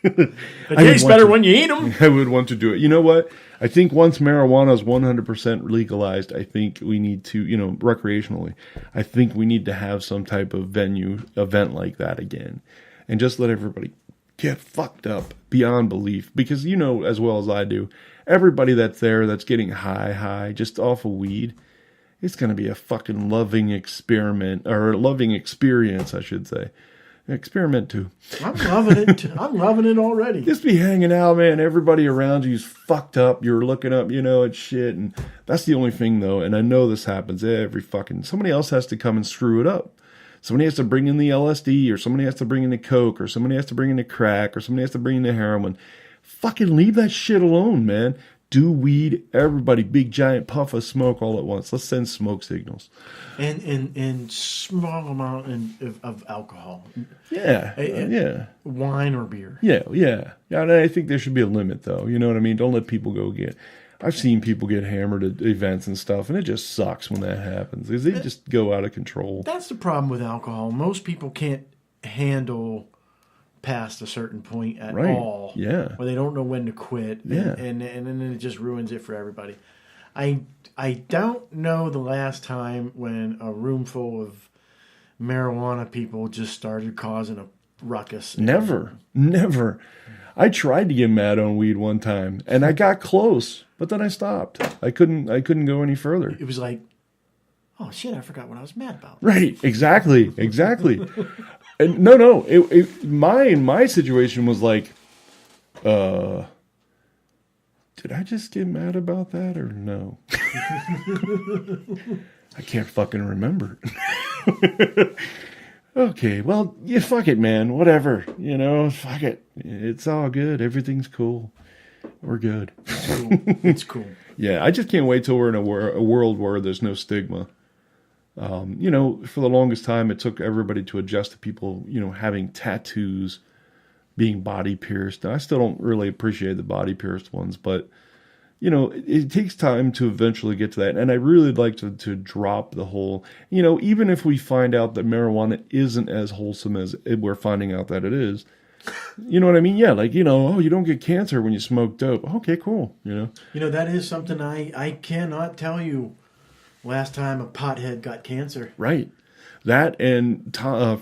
It I would tastes want better to- when you eat them. I would want to do it. You know what? I think once marijuana is 100% legalized, I think we need to, recreationally, I think we need to have some type of event like that again. And just let everybody get fucked up beyond belief. Because as well as I do, everybody that's there that's getting high, just off of weed, it's going to be a fucking loving experience, I should say. Experiment too. I'm loving it. I'm loving it already. Just be hanging out, man. Everybody around you's fucked up. You're looking up, at shit. And that's the only thing, though. And I know this happens somebody else has to come and screw it up. Somebody has to bring in the LSD, or somebody has to bring in the coke, or somebody has to bring in the crack, or somebody has to bring in the heroin. Fucking leave that shit alone, man. Do weed. Everybody, big giant puff of smoke all at once. Let's send smoke signals. And small amount of alcohol, Yeah. Yeah. wine or beer. Yeah. And I think there should be a limit, though. You know what I mean? Don't let people go get. I've seen people get hammered at events and stuff, and it just sucks when that happens because they just go out of control. That's the problem with alcohol. Most people can't handle past a certain point at Right. all. Yeah. Or they don't know when to quit. Yeah. And then it just ruins it for everybody. I don't know the last time when a room full of marijuana people just started causing a ruckus. Never. I tried to get mad on weed one time, and I got close, but then I stopped. I couldn't go any further. It was like, oh shit, I forgot what I was mad about. Right? Exactly. And no. My situation was like, did I just get mad about that or no? I can't fucking remember. Okay, well, fuck it, man. Whatever. Fuck it. It's all good. Everything's cool. We're good. It's cool. Yeah, I just can't wait till we're in a world where there's no stigma. For the longest time, it took everybody to adjust to people, having tattoos, being body pierced. Now, I still don't really appreciate the body pierced ones, but, it takes time to eventually get to that. And I really like to drop the whole, even if we find out that marijuana isn't as wholesome as we're finding out that it is. You know what I mean? Yeah, like, oh, you don't get cancer when you smoke dope. Okay, cool. That is something I cannot tell you last time a pothead got cancer. Right. That and Tommy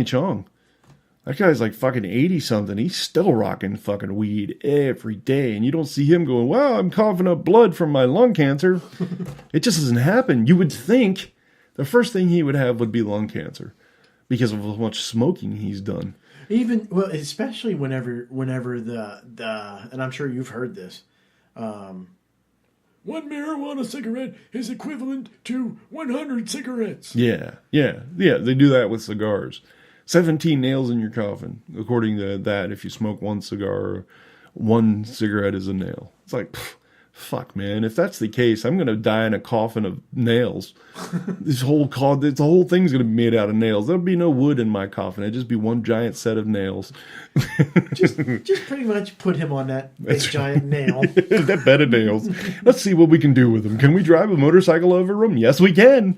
Chong. That guy's like fucking 80-something. He's still rocking fucking weed every day. And you don't see him going, wow, I'm coughing up blood from my lung cancer. It just doesn't happen. You would think the first thing he would have would be lung cancer because of how much smoking he's done. Especially whenever the and I'm sure you've heard this. One marijuana cigarette is equivalent to 100 cigarettes. Yeah. They do that with cigars. 17 nails in your coffin, according to that. If you smoke one cigar, one cigarette is a nail. It's like, fuck, man. If that's the case, I'm going to die in a coffin of nails. The whole thing's going to be made out of nails. There'll be no wood in my coffin. It'll just be one giant set of nails. just pretty much put him on that big giant nail. That bed of nails. Let's see what we can do with him. Can we drive a motorcycle over him? Yes, we can.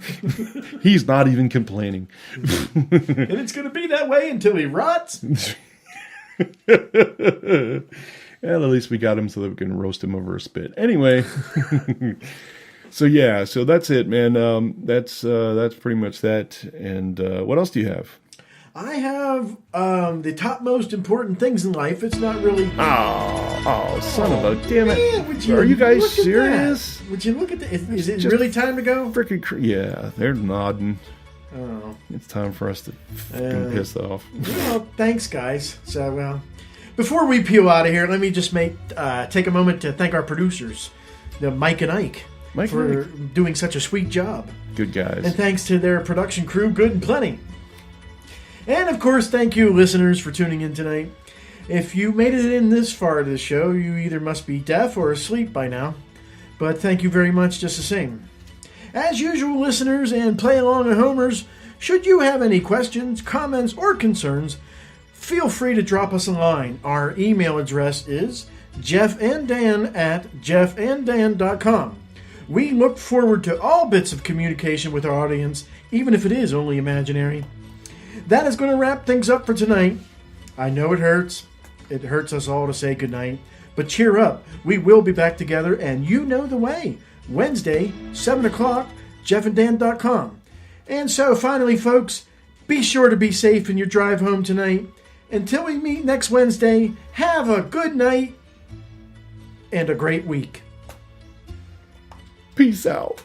He's not even complaining. And it's going to be that way until he rots. Well, at least we got him so that we can roast him over a spit. Anyway, so that's it, man. That's pretty much that. And what else do you have? I have the top most important things in life. It's not really. Oh, son of a damn it! Man, Are you guys look at serious? that? Would you look at that? Is it really time to go? Freaking yeah, they're nodding. Oh, It's time for us to fucking piss off. well, thanks, guys. So, before we peel out of here, let me just take a moment to thank our producers, Mike and Ike, for doing such a sweet job. Good guys. And thanks to their production crew, Good and Plenty. And of course, thank you, listeners, for tuning in tonight. If you made it in this far to the show, you either must be deaf or asleep by now. But thank you very much just the same. As usual, listeners and play-along-at-homers, should you have any questions, comments, or concerns, feel free to drop us a line. Our email address is jeffanddan@jeffanddan.com. We look forward to all bits of communication with our audience, even if it is only imaginary. That is going to wrap things up for tonight. I know it hurts. It hurts us all to say goodnight. But cheer up. We will be back together, and you know the way. Wednesday, 7 o'clock, jeffanddan.com. And so, finally, folks, be sure to be safe in your drive home tonight. Until we meet next Wednesday, have a good night and a great week. Peace out.